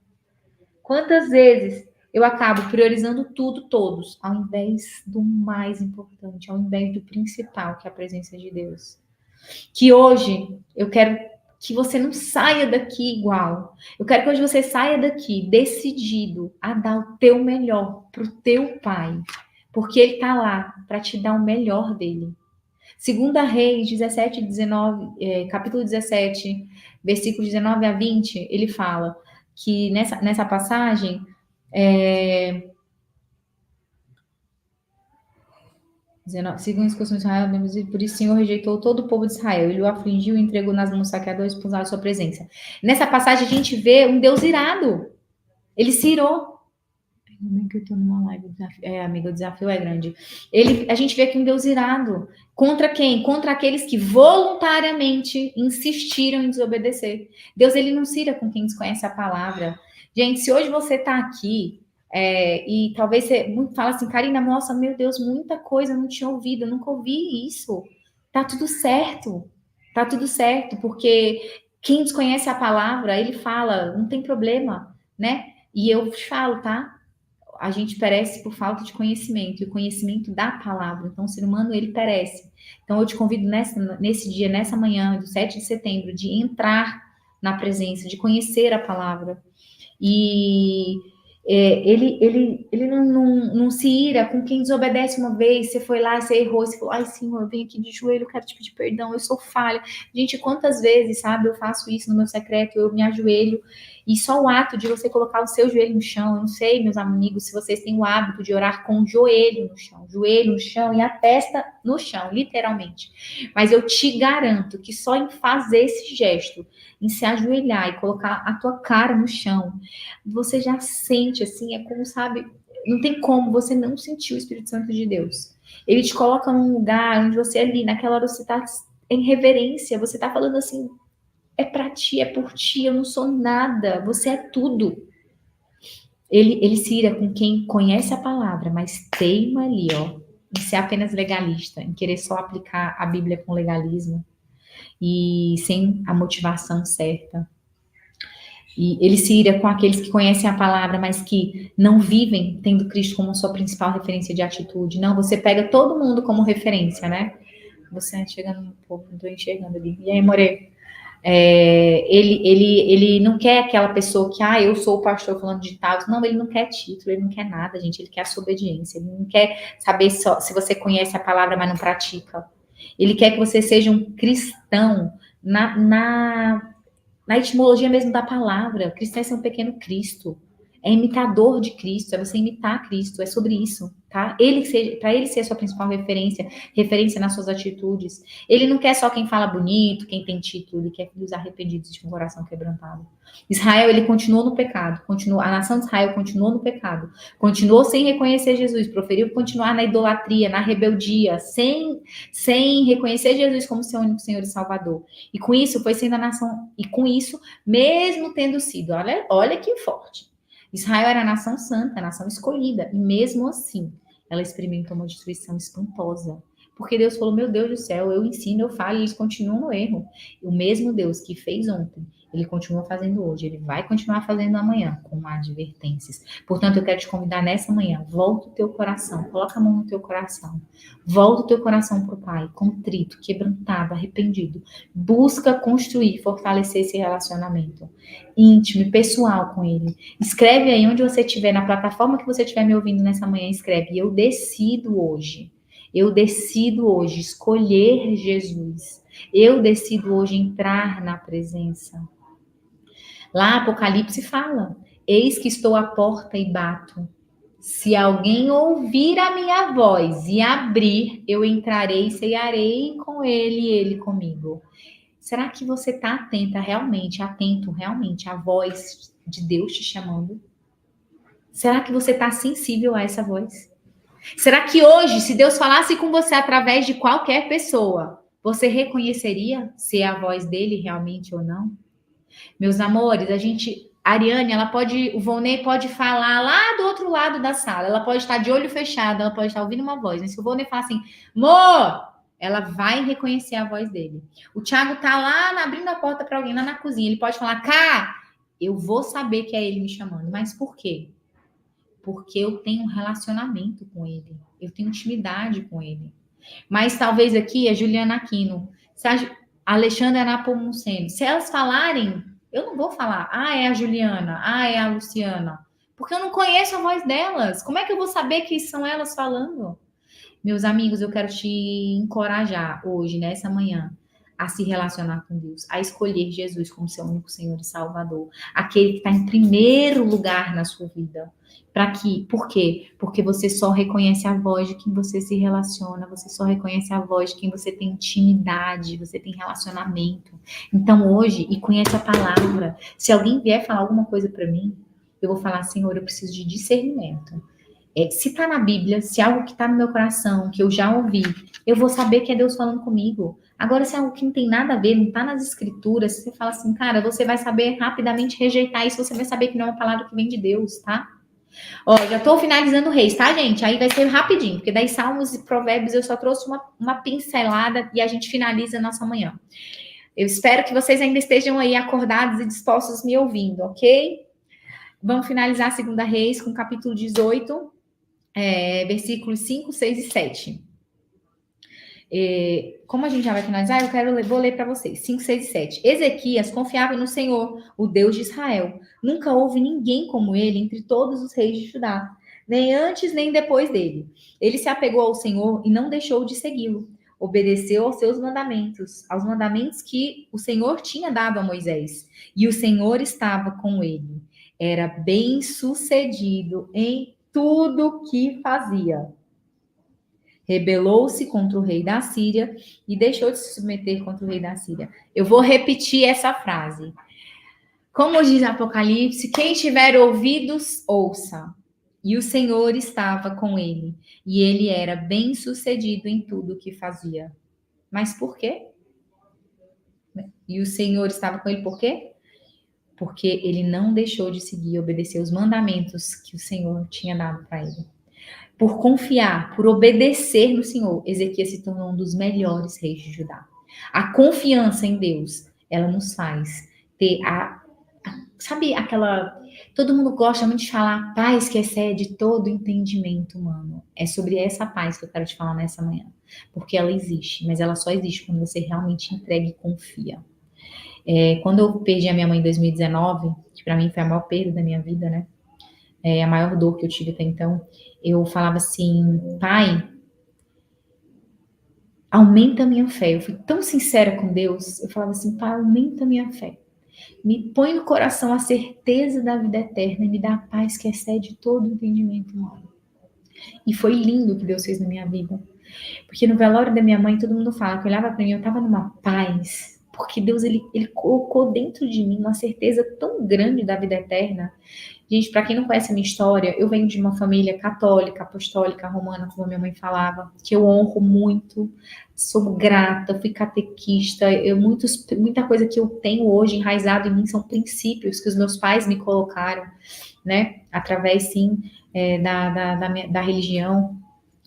Quantas vezes eu acabo priorizando tudo, todos, ao invés do mais importante, ao invés do principal, que é a presença de Deus. Que hoje eu quero que você não saia daqui igual. Eu quero que hoje você saia daqui decidido a dar o teu melhor pro teu pai, porque ele tá lá para te dar o melhor dele. 2 Reis 17, 19, capítulo 17, versículos 19 a 20, ele fala que nessa passagem 19, segundo os costumes de Israel, por isso o Senhor rejeitou todo o povo de Israel. Ele o afligiu e entregou nas mãos dos saqueadores por usar a sua presença. Nessa passagem a gente vê um Deus irado. Ele se irou. Ainda bem que eu tô numa live. Amiga, o desafio é grande. A gente vê aqui um Deus irado. Contra quem? Contra aqueles que voluntariamente insistiram em desobedecer. Deus, ele não se ira com quem desconhece a palavra. Gente, se hoje você está aqui e talvez você fala assim, Karina, nossa, meu Deus, muita coisa eu não tinha ouvido, eu nunca ouvi isso. Tá tudo certo. Tá tudo certo, porque quem desconhece a palavra, ele fala, não tem problema, né? E eu te falo, tá? A gente perece por falta de conhecimento, e o conhecimento da palavra. Então, o ser humano, ele perece. Então, eu te convido nesse dia, nessa manhã, do 7 de setembro, de entrar na presença, de conhecer a palavra. E ele não se ira com quem desobedece uma vez. Você foi lá, você errou, você falou, ai, Senhor, eu venho aqui de joelho, eu quero te pedir perdão, eu sou falha. Gente, quantas vezes, sabe, eu faço isso no meu secreto, eu me ajoelho, e só o ato de você colocar o seu joelho no chão, eu não sei, meus amigos, se vocês têm o hábito de orar com o joelho no chão e a testa no chão, literalmente. Mas eu te garanto que só em fazer esse gesto, em se ajoelhar e colocar a tua cara no chão, você já sente, assim, é como, sabe, não tem como você não sentir o Espírito Santo de Deus. Ele te coloca num lugar onde você ali, naquela hora você tá em reverência, você tá falando assim, é pra ti, é por ti, eu não sou nada, você é tudo. Ele se ira com quem conhece a palavra, mas teima ali, ó, em ser apenas legalista, em querer só aplicar a Bíblia com legalismo e sem a motivação certa. E ele se ira com aqueles que conhecem a palavra, mas que não vivem tendo Cristo como sua principal referência de atitude. Não, você pega todo mundo como referência, né? Você chegando um pouco, não tô enxergando ali. E aí, More? Ele não quer aquela pessoa que, eu sou o pastor falando de tal. Não, ele não quer título, ele não quer nada, gente. Ele quer a sua obediência. Ele não quer saber só se você conhece a palavra, mas não pratica. Ele quer que você seja um cristão na etimologia mesmo da palavra. Cristão é ser um pequeno Cristo. É imitador de Cristo, é você imitar Cristo, é sobre isso, tá? Para ele ser a sua principal referência nas suas atitudes. Ele não quer só quem fala bonito, quem tem título, ele quer filhos arrependidos de um coração quebrantado. Israel, ele continuou no pecado, a nação de Israel continuou no pecado, continuou sem reconhecer Jesus, preferiu continuar na idolatria, na rebeldia, sem reconhecer Jesus como seu único Senhor e Salvador. E com isso, foi sendo a nação, e com isso, mesmo tendo sido, olha que forte, Israel era a nação santa, a nação escolhida, e mesmo assim, ela experimentou uma destruição espantosa. Porque Deus falou, meu Deus do céu, eu ensino, eu falo, e eles continuam no erro. O mesmo Deus que fez ontem, ele continua fazendo hoje, ele vai continuar fazendo amanhã, com advertências. Portanto, eu quero te convidar nessa manhã, volta o teu coração, coloca a mão no teu coração, volta o teu coração para o Pai, contrito, quebrantado, arrependido. Busca construir, fortalecer esse relacionamento íntimo e pessoal com ele. Escreve aí onde você estiver, na plataforma que você estiver me ouvindo nessa manhã, escreve, eu decido hoje escolher Jesus. Eu decido hoje entrar na presença. Lá Apocalipse fala, eis que estou à porta e bato. Se alguém ouvir a minha voz e abrir, eu entrarei e cearei com ele e ele comigo. Será que você está atento realmente à voz de Deus te chamando? Será que você está sensível a essa voz? Será que hoje, se Deus falasse com você através de qualquer pessoa, você reconheceria se é a voz dele realmente ou não? Meus amores, a Ariane, o Volney pode falar lá do outro lado da sala, ela pode estar de olho fechado, ela pode estar ouvindo uma voz, mas se o Volney falar assim, amor, ela vai reconhecer a voz dele. O Thiago tá lá abrindo a porta para alguém lá na cozinha, ele pode falar, cá, eu vou saber que é ele me chamando, mas por quê? Porque eu tenho um relacionamento com ele, eu tenho intimidade com ele. Mas talvez aqui a Juliana Aquino, se a Alexandra Napomuceno, se elas falarem, eu não vou falar, é a Juliana, é a Luciana, porque eu não conheço a voz delas. Como é que eu vou saber que são elas falando? Meus amigos, eu quero te encorajar hoje, nessa manhã, a se relacionar com Deus, a escolher Jesus como seu único Senhor e Salvador, aquele que está em primeiro lugar na sua vida. Por quê? Porque você só reconhece a voz de quem você se relaciona, você só reconhece a voz de quem você tem intimidade, você tem relacionamento. Então hoje, e conhece a palavra, se alguém vier falar alguma coisa para mim, eu vou falar, Senhor, eu preciso de discernimento. Se está na Bíblia, se é algo que está no meu coração, que eu já ouvi, eu vou saber que é Deus falando comigo. Agora, se é algo que não tem nada a ver, não está nas escrituras, você fala assim, cara, você vai saber rapidamente rejeitar isso, você vai saber que não é uma palavra que vem de Deus, tá? Ó, já estou finalizando o Reis, tá, gente? Aí vai ser rapidinho, porque daí Salmos e Provérbios eu só trouxe uma pincelada e a gente finaliza a nossa manhã. Eu espero que vocês ainda estejam aí acordados e dispostos me ouvindo, ok? Vamos finalizar a segunda Reis com o capítulo 18, versículos 5, 6 e 7. Como a gente já vai finalizar, vou ler para vocês. 5, 6 e 7. Ezequias confiava no Senhor, o Deus de Israel. Nunca houve ninguém como ele entre todos os reis de Judá, nem antes nem depois dele. Ele se apegou ao Senhor e não deixou de segui-lo. Obedeceu aos seus mandamentos, aos mandamentos que o Senhor tinha dado a Moisés. E o Senhor estava com ele. Era bem-sucedido em tudo que fazia. Rebelou-se contra o rei da Síria e deixou de se submeter contra o rei da Síria. Eu vou repetir essa frase. Como diz Apocalipse, quem tiver ouvidos, ouça. E o Senhor estava com ele, e ele era bem-sucedido em tudo que fazia. Mas por quê? E o Senhor estava com ele por quê? Porque ele não deixou de seguir e obedecer os mandamentos que o Senhor tinha dado para ele. Por confiar, por obedecer no Senhor, Ezequias se tornou um dos melhores reis de Judá. A confiança em Deus, ela nos faz ter sabe aquela... Todo mundo gosta muito de falar paz que excede todo entendimento humano. É sobre essa paz que eu quero te falar nessa manhã. Porque ela existe, mas ela só existe quando você realmente entrega e confia. Quando eu perdi a minha mãe em 2019, que para mim foi a maior perda da minha vida, né? A maior dor que eu tive até então, eu falava assim, pai, aumenta a minha fé. Eu fui tão sincera com Deus, eu falava assim, pai, aumenta a minha fé. Me põe no coração a certeza da vida eterna e me dá a paz que excede todo entendimento humano. E foi lindo o que Deus fez na minha vida. Porque no velório da minha mãe, todo mundo fala que eu olhava para mim, eu tava numa paz, porque Deus, ele colocou dentro de mim uma certeza tão grande da vida eterna. Gente, para quem não conhece a minha história, eu venho de uma família católica, apostólica, romana, como a minha mãe falava, que eu honro muito, sou grata, fui catequista, muita coisa que eu tenho hoje enraizado em mim são princípios que os meus pais me colocaram, né, através, sim, da religião.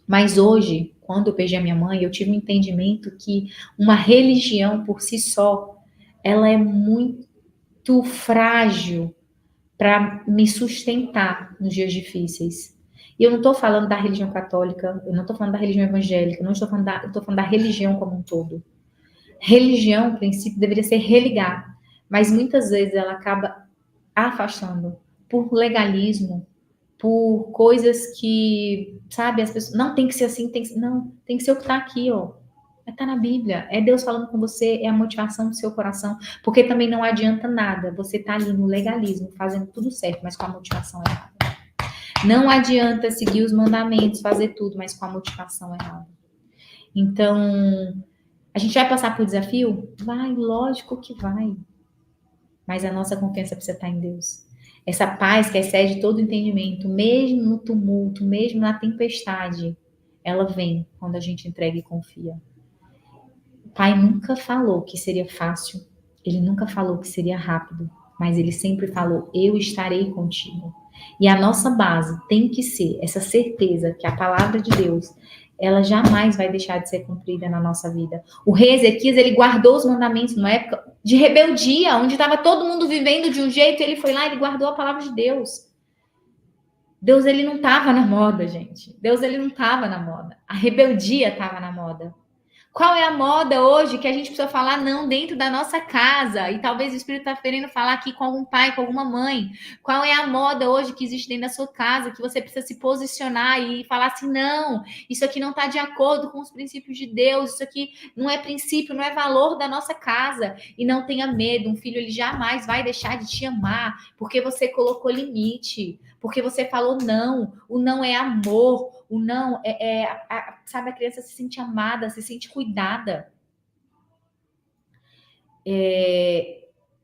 Mas hoje, quando eu perdi a minha mãe, eu tive um entendimento que uma religião por si só, ela é muito frágil para me sustentar nos dias difíceis. E eu não estou falando da religião católica, eu não estou falando da religião evangélica, eu estou falando da religião como um todo. Religião, no princípio, deveria ser religar, mas muitas vezes ela acaba afastando por legalismo, por coisas que, sabe, as pessoas, não tem que ser assim, tem que ser o que está aqui, ó. Está na Bíblia, é Deus falando com você, é a motivação do seu coração, porque também não adianta nada, você tá ali no legalismo, fazendo tudo certo, mas com a motivação errada. Não adianta seguir os mandamentos, fazer tudo, mas com a motivação errada. Então, a gente vai passar por desafio? Vai, lógico que vai. Mas a nossa confiança precisa estar em Deus. Essa paz que excede todo entendimento, mesmo no tumulto, mesmo na tempestade, ela vem quando a gente entrega e confia. O Pai nunca falou que seria fácil, ele nunca falou que seria rápido, mas ele sempre falou, eu estarei contigo. E a nossa base tem que ser essa certeza que a palavra de Deus, ela jamais vai deixar de ser cumprida na nossa vida. O rei Ezequias, ele guardou os mandamentos numa época de rebeldia, onde estava todo mundo vivendo de um jeito, ele foi lá e ele guardou a palavra de Deus. Deus, ele não estava na moda, gente. Deus, ele não estava na moda. A rebeldia estava na moda. Qual é a moda hoje que a gente precisa falar não dentro da nossa casa? E talvez o Espírito está querendo falar aqui com algum pai, com alguma mãe. Qual é a moda hoje que existe dentro da sua casa que você precisa se posicionar e falar assim, não, isso aqui não está de acordo com os princípios de Deus, isso aqui não é princípio, não é valor da nossa casa. E não tenha medo, um filho ele jamais vai deixar de te amar, porque você colocou limite, porque você falou não. O não é amor, o não sabe, a criança se sente amada, se sente cuidada.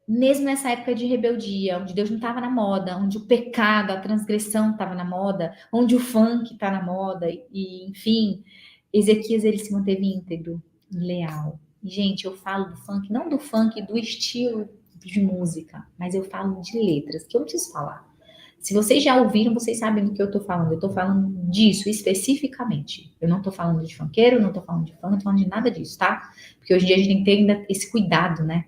Mesmo nessa época de rebeldia, onde Deus não estava na moda, onde o pecado, a transgressão estava na moda, onde o funk está na moda, e enfim, Ezequias ele se manteve íntegro, leal. E, gente, eu falo do funk, não do funk do estilo de música, mas eu falo de letras, que eu não preciso falar. Se vocês já ouviram, vocês sabem do que eu tô falando. Eu tô falando disso especificamente. Eu não tô falando de funkeiro, não tô falando de funk, não tô falando de nada disso, tá? Porque hoje em dia a gente tem que ter ainda esse cuidado, né?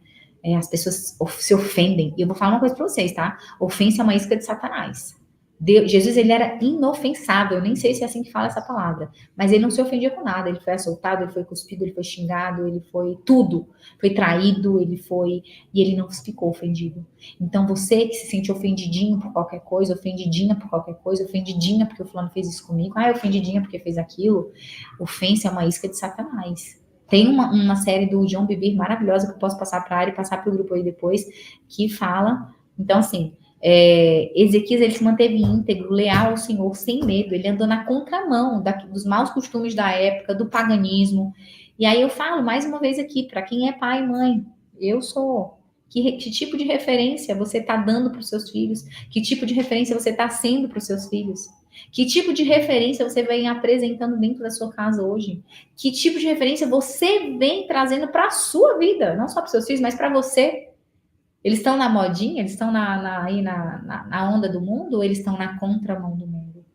As pessoas se ofendem. E eu vou falar uma coisa pra vocês, tá? Ofensa é uma isca de Satanás. Jesus, ele era inofensável. Eu nem sei se é assim que fala essa palavra. Mas ele não se ofendia com nada. Ele foi assaltado, ele foi cuspido, ele foi xingado, ele foi tudo. Foi traído, e ele não ficou ofendido. Então, você que se sente ofendidinho por qualquer coisa, ofendidinha por qualquer coisa, ofendidinha porque o fulano fez isso comigo, ofendidinha porque fez aquilo, ofensa é uma isca de Satanás. Tem uma série do John Bevere maravilhosa que eu posso passar para a área e passar para o grupo aí depois, que fala, então assim, Ezequias ele se manteve íntegro, leal ao Senhor, sem medo, ele andou na contramão dos maus costumes da época, do paganismo. E aí eu falo mais uma vez aqui, para quem é pai e mãe, eu sou. Que tipo de referência você está dando para os seus filhos? Que tipo de referência você está sendo para os seus filhos? Que tipo de referência você vem apresentando dentro da sua casa hoje? Que tipo de referência você vem trazendo para a sua vida? Não só para os seus filhos, mas para você. Eles estão na modinha? Eles estão na onda do mundo? Ou eles estão na contramão do mundo?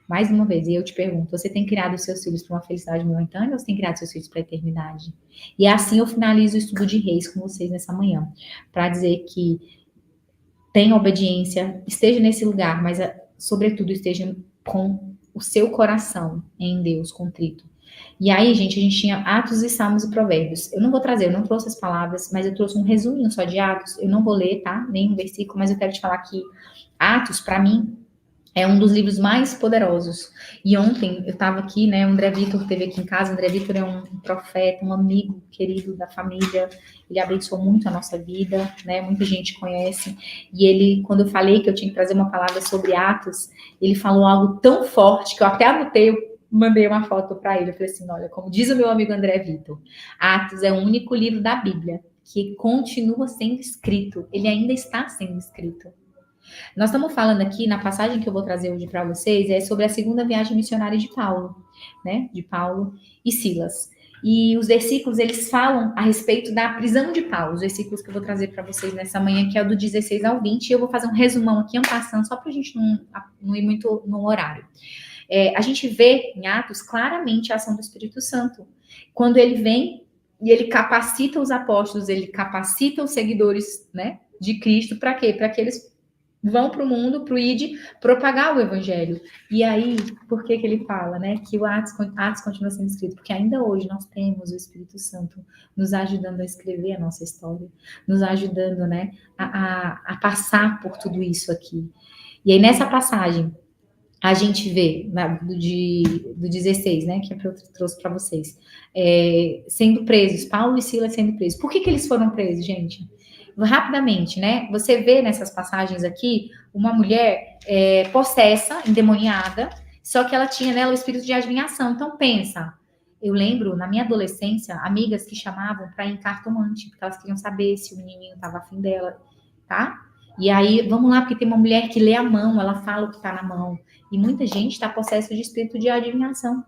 Mais uma vez, e eu te pergunto, você tem criado os seus filhos para uma felicidade momentânea ou você tem criado seus filhos para a eternidade? E assim eu finalizo o estudo de Reis com vocês nessa manhã, para dizer que tenha obediência, esteja nesse lugar, mas sobretudo esteja com o seu coração em Deus, contrito. E aí, gente, a gente tinha Atos e Salmos e Provérbios. Eu não trouxe as palavras, mas eu trouxe um resuminho só de Atos. Eu não vou ler, tá? Nem um versículo, mas eu quero te falar que Atos, para mim, é um dos livros mais poderosos. E ontem eu estava aqui, né? O André Vitor esteve aqui em casa. O André Vitor é um profeta, um amigo querido da família. Ele abençoou muito a nossa vida, né? Muita gente conhece. E ele, quando eu falei que eu tinha que trazer uma palavra sobre Atos, ele falou algo tão forte que eu até anotei, eu mandei uma foto para ele. Eu falei assim: olha, como diz o meu amigo André Vitor, Atos é o único livro da Bíblia que continua sendo escrito. Ele ainda está sendo escrito. Nós estamos falando aqui, na passagem que eu vou trazer hoje para vocês, sobre a segunda viagem missionária de Paulo, né? De Paulo e Silas. E os versículos, eles falam a respeito da prisão de Paulo, os versículos que eu vou trazer para vocês nessa manhã, que é o do 16 ao 20, e eu vou fazer um resumão aqui, passando, só para a gente não ir muito no horário. A gente vê em Atos claramente a ação do Espírito Santo. Quando ele vem e ele capacita os apóstolos, ele capacita os seguidores, né, de Cristo, para quê? Para que eles vão para o mundo, para o ID, propagar o evangelho. E aí, por que ele fala, né, que o Atos continua sendo escrito? Porque ainda hoje nós temos o Espírito Santo nos ajudando a escrever a nossa história, nos ajudando, né, a passar por tudo isso aqui. E aí, nessa passagem, a gente vê, do 16, né, que eu trouxe para vocês, sendo presos, Paulo e Silas sendo presos. Por que eles foram presos, gente? Rapidamente, né? Você vê nessas passagens aqui uma mulher possessa, endemoniada, só que ela tinha nela o espírito de adivinhação. Então, pensa, eu lembro, na minha adolescência, amigas que chamavam para ir em cartomante, porque elas queriam saber se o menininho estava afim dela, tá? E aí, vamos lá, porque tem uma mulher que lê a mão, ela fala o que está na mão. E muita gente está possessa de espírito de adivinhação.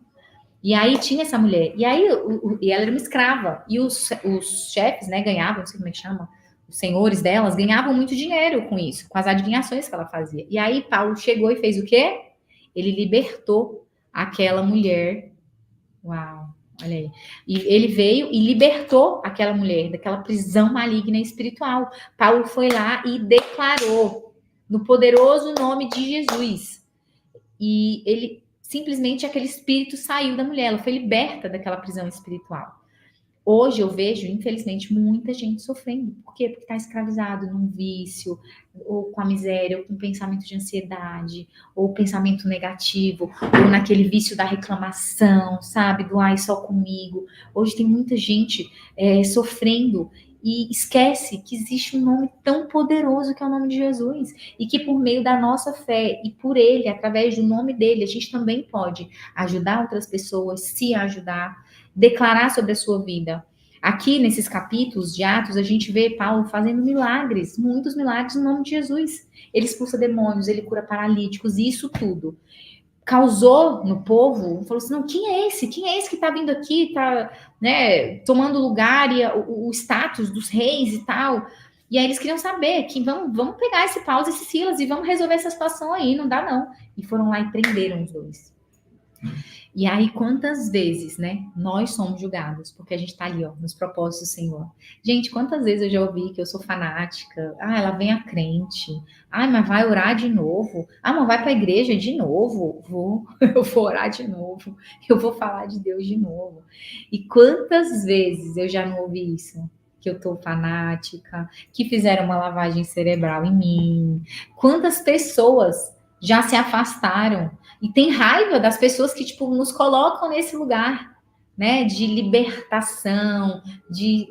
E aí tinha essa mulher. E aí, e ela era uma escrava. E os chefes, né, ganhavam, não sei como é que chama, os senhores delas ganhavam muito dinheiro com isso, com as adivinhações que ela fazia. E aí Paulo chegou e fez o quê? Ele libertou aquela mulher. Uau, olha aí. E ele veio e libertou aquela mulher daquela prisão maligna espiritual. Paulo foi lá e declarou no poderoso nome de Jesus. E ele simplesmente, aquele espírito saiu da mulher, ela foi liberta daquela prisão espiritual. Hoje eu vejo, infelizmente, muita gente sofrendo. Por quê? Porque está escravizado num vício, ou com a miséria, ou com pensamento de ansiedade, ou pensamento negativo, ou naquele vício da reclamação, sabe? Do ai, só comigo. Hoje tem muita gente sofrendo e esquece que existe um nome tão poderoso que é o nome de Jesus. E que por meio da nossa fé e por ele, através do nome dele, a gente também pode ajudar outras pessoas, se ajudar, declarar sobre a sua vida. Aqui, nesses capítulos de Atos, a gente vê Paulo fazendo milagres, muitos milagres no nome de Jesus. Ele expulsa demônios, ele cura paralíticos, e isso tudo causou no povo, falou assim, não, quem é esse? Quem é esse que está vindo aqui, está, né, tomando lugar e o status dos reis e tal? E aí eles queriam saber, que vamos pegar esse Paulo e esse Silas e vamos resolver essa situação aí, não dá não. E foram lá e prenderam os dois. E aí, quantas vezes, né, nós somos julgados, porque a gente tá ali, ó, nos propósitos do Senhor. Gente, quantas vezes eu já ouvi que eu sou fanática, ela vem a crente, mas vai orar de novo, mas vai pra igreja de novo, eu vou orar de novo, eu vou falar de Deus de novo. E quantas vezes eu já não ouvi isso? Que eu tô fanática, que fizeram uma lavagem cerebral em mim. Quantas pessoas já se afastaram e tem raiva das pessoas que, tipo, nos colocam nesse lugar, né, de libertação, de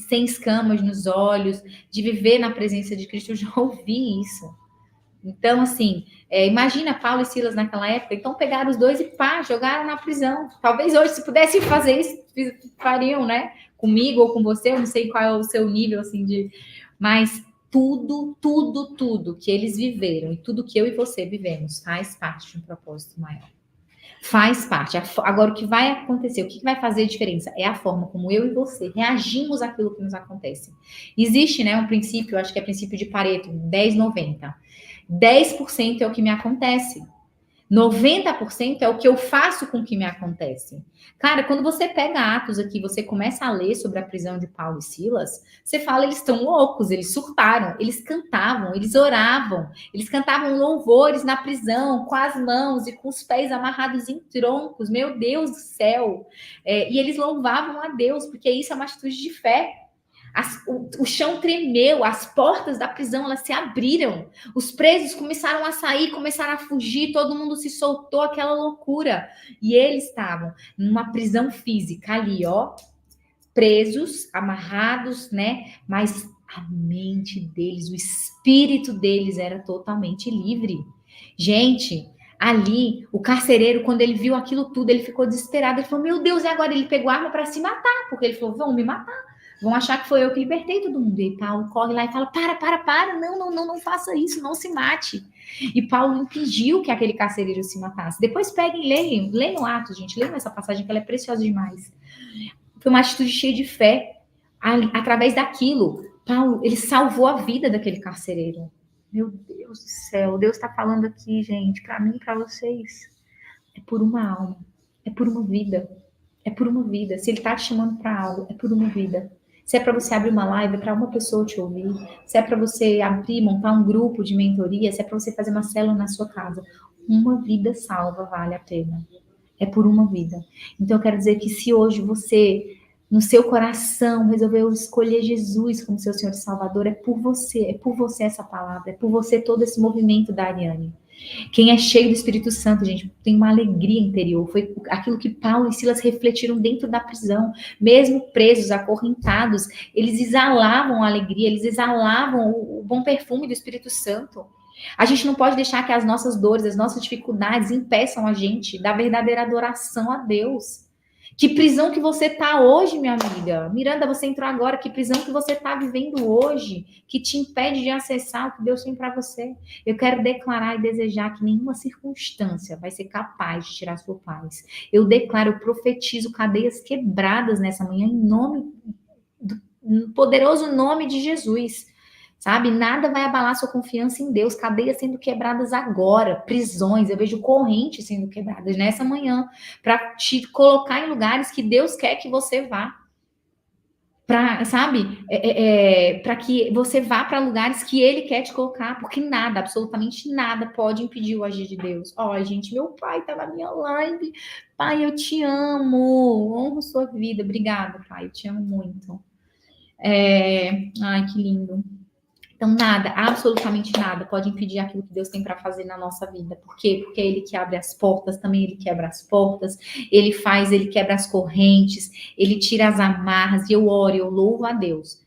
sem escamas nos olhos, de viver na presença de Cristo. Eu já ouvi isso. Então, assim, imagina Paulo e Silas naquela época, então pegaram os dois e jogaram na prisão. Talvez hoje, se pudessem fazer isso, fariam, né, comigo ou com você, eu não sei qual é o seu nível, assim, mas tudo que eles viveram e tudo que eu e você vivemos faz parte de um propósito maior. Faz parte. Agora, o que vai acontecer, o que vai fazer a diferença é a forma como eu e você reagimos àquilo que nos acontece. Existe, né, um princípio, acho que é o princípio de Pareto, 10-90. 10% é o que me acontece. 90% é o que eu faço com o que me acontece. Cara, quando você pega Atos aqui, você começa a ler sobre a prisão de Paulo e Silas, você fala, eles estão loucos, eles surtaram, eles cantavam, eles oravam, eles cantavam louvores na prisão, com as mãos e com os pés amarrados em troncos, meu Deus do céu. E eles louvavam a Deus, porque isso é uma atitude de fé. O chão tremeu, as portas da prisão elas se abriram, os presos começaram a sair, começaram a fugir, todo mundo se soltou, aquela loucura. E eles estavam numa prisão física ali, ó, presos, amarrados, né? Mas a mente deles, o espírito deles era totalmente livre. Gente, ali, o carcereiro, quando ele viu aquilo tudo, ele ficou desesperado. Ele falou, meu Deus, e agora? Ele pegou a arma para se matar, porque ele falou, vão me matar. Vão achar que foi eu que libertei todo mundo. E Paulo corre lá e fala, para, não faça isso, não se mate. E Paulo impediu que aquele carcereiro se matasse. Depois peguem e leiam Atos, gente, leiam essa passagem que ela é preciosa demais. Foi uma atitude cheia de fé. Através daquilo, Paulo, ele salvou a vida daquele carcereiro. Meu Deus do céu, Deus está falando aqui, gente, para mim e para vocês. É por uma alma, é por uma vida, é por uma vida. Se ele está te chamando para algo, é por uma vida. Se é para você abrir uma live, é para uma pessoa te ouvir. Se é para você montar um grupo de mentoria, se é para você fazer uma célula na sua casa, uma vida salva vale a pena. É por uma vida. Então eu quero dizer que se hoje você, no seu coração, resolveu escolher Jesus como seu Senhor e Salvador, é por você essa palavra, é por você todo esse movimento da Ariane. Quem é cheio do Espírito Santo, gente, tem uma alegria interior. Foi aquilo que Paulo e Silas refletiram dentro da prisão. Mesmo presos, acorrentados, eles exalavam a alegria, eles exalavam o bom perfume do Espírito Santo. A gente não pode deixar que as nossas dores, as nossas dificuldades impeçam a gente da verdadeira adoração a Deus. Que prisão que você está hoje, minha amiga? Miranda, você entrou agora. Que prisão que você está vivendo hoje que te impede de acessar o que Deus tem para você? Eu quero declarar e desejar que nenhuma circunstância vai ser capaz de tirar sua paz. Eu declaro, eu profetizo cadeias quebradas nessa manhã em nome no poderoso nome de Jesus. Sabe? Nada vai abalar sua confiança em Deus. Cadeias sendo quebradas agora. Prisões. Eu vejo correntes sendo quebradas nessa manhã. Para te colocar em lugares que Deus quer que você vá. para, sabe, para que você vá para lugares que ele quer te colocar, porque nada, absolutamente nada pode impedir o agir de Deus. Ó, gente, meu pai tá na minha live. Pai, eu te amo, honro sua vida. Obrigada, pai, eu te amo muito. Ai, que lindo. Então, nada, absolutamente nada pode impedir aquilo que Deus tem para fazer na nossa vida. Por quê? Porque é Ele que abre as portas, também Ele quebra as portas, Ele quebra as correntes, Ele tira as amarras, e eu oro, eu louvo a Deus.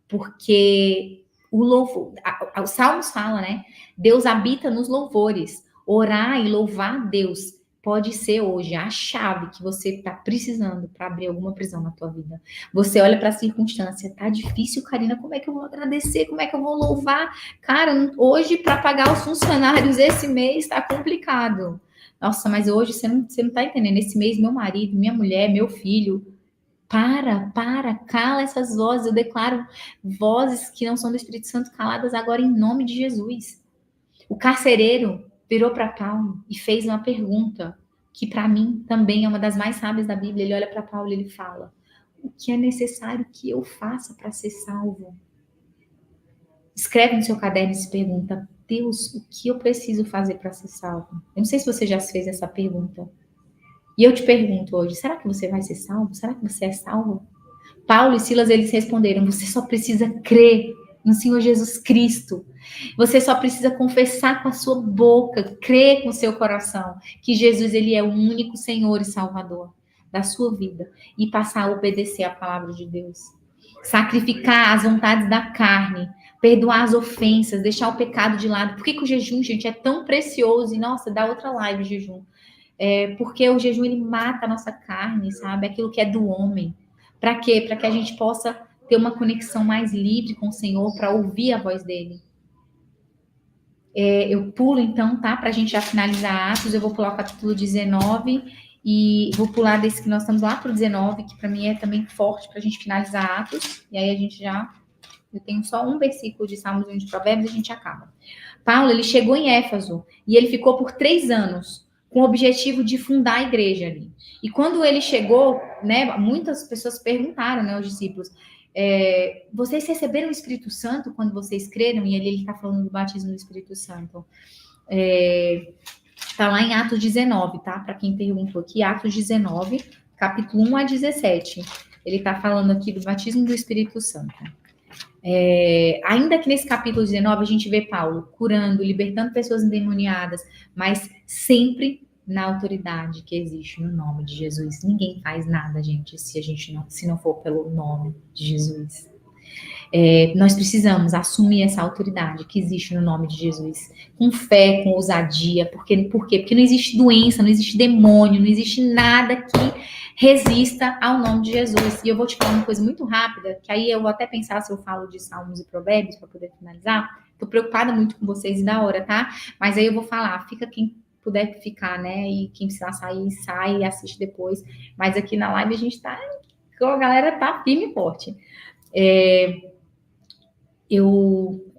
Porque o louvor, os Salmos fala, né? Deus habita nos louvores. Orar e louvar a Deus pode ser hoje a chave que você está precisando para abrir alguma prisão na tua vida. Você olha para a circunstância, tá difícil, Karina, como é que eu vou agradecer? Como é que eu vou louvar? Cara, hoje para pagar os funcionários esse mês está complicado. Nossa, mas hoje você não tá entendendo. Esse mês, meu marido, minha mulher, meu filho. Cala essas vozes. Eu declaro vozes que não são do Espírito Santo caladas agora em nome de Jesus. O carcereiro virou para Paulo e fez uma pergunta que para mim também é uma das mais sábias da Bíblia. Ele olha para Paulo e ele fala: o que é necessário que eu faça para ser salvo? Escreve no seu caderno e se pergunta: Deus, o que eu preciso fazer para ser salvo? Eu não sei se você já fez essa pergunta. E eu te pergunto hoje, será que você vai ser salvo? Será que você é salvo? Paulo e Silas, eles responderam: você só precisa crer no Senhor Jesus Cristo. Você só precisa confessar com a sua boca, crer com o seu coração que Jesus, ele é o único Senhor e Salvador da sua vida e passar a obedecer a palavra de Deus. Sacrificar as vontades da carne, perdoar as ofensas, deixar o pecado de lado. Por que o jejum, gente, é tão precioso? E, nossa, dá outra live de jejum. Porque o jejum, ele mata a nossa carne, sabe? Aquilo que é do homem. Para quê? Para que a gente possa ter uma conexão mais livre com o Senhor, para ouvir a voz dele. Eu pulo, então, tá? Para a gente já finalizar Atos, eu vou pular o capítulo 19 e vou pular desse que nós estamos lá para o 19, que para mim é também forte para a gente finalizar Atos. E aí a gente já... Eu tenho só um versículo de Salmos e de Provérbios e a gente acaba. Paulo, ele chegou em Éfeso e ele ficou por 3 anos com o objetivo de fundar a igreja ali. E quando ele chegou, né, muitas pessoas perguntaram, né, aos discípulos, vocês receberam o Espírito Santo quando vocês creram? E ele está falando do batismo do Espírito Santo. Está lá em Atos 19, tá? Para quem perguntou aqui, Atos 19, capítulo 1 a 17. Ele está falando aqui do batismo do Espírito Santo. Ainda que nesse capítulo 19 a gente vê Paulo curando, libertando pessoas endemoniadas, mas sempre na autoridade que existe no nome de Jesus. Ninguém faz nada, gente, se não for pelo nome de Jesus. Nós precisamos assumir essa autoridade que existe no nome de Jesus, com fé, com ousadia. Por quê? Porque não existe doença, não existe demônio, não existe nada que resista ao nome de Jesus. E eu vou te falar uma coisa muito rápida, que aí eu vou até pensar se eu falo de Salmos e Provérbios para poder finalizar. Tô preocupada muito com vocês e da hora, tá? Mas aí eu vou falar, fica quem puder ficar, né? E quem precisar sair, sai e assiste depois. Mas aqui na live a gente tá... A galera tá firme e forte.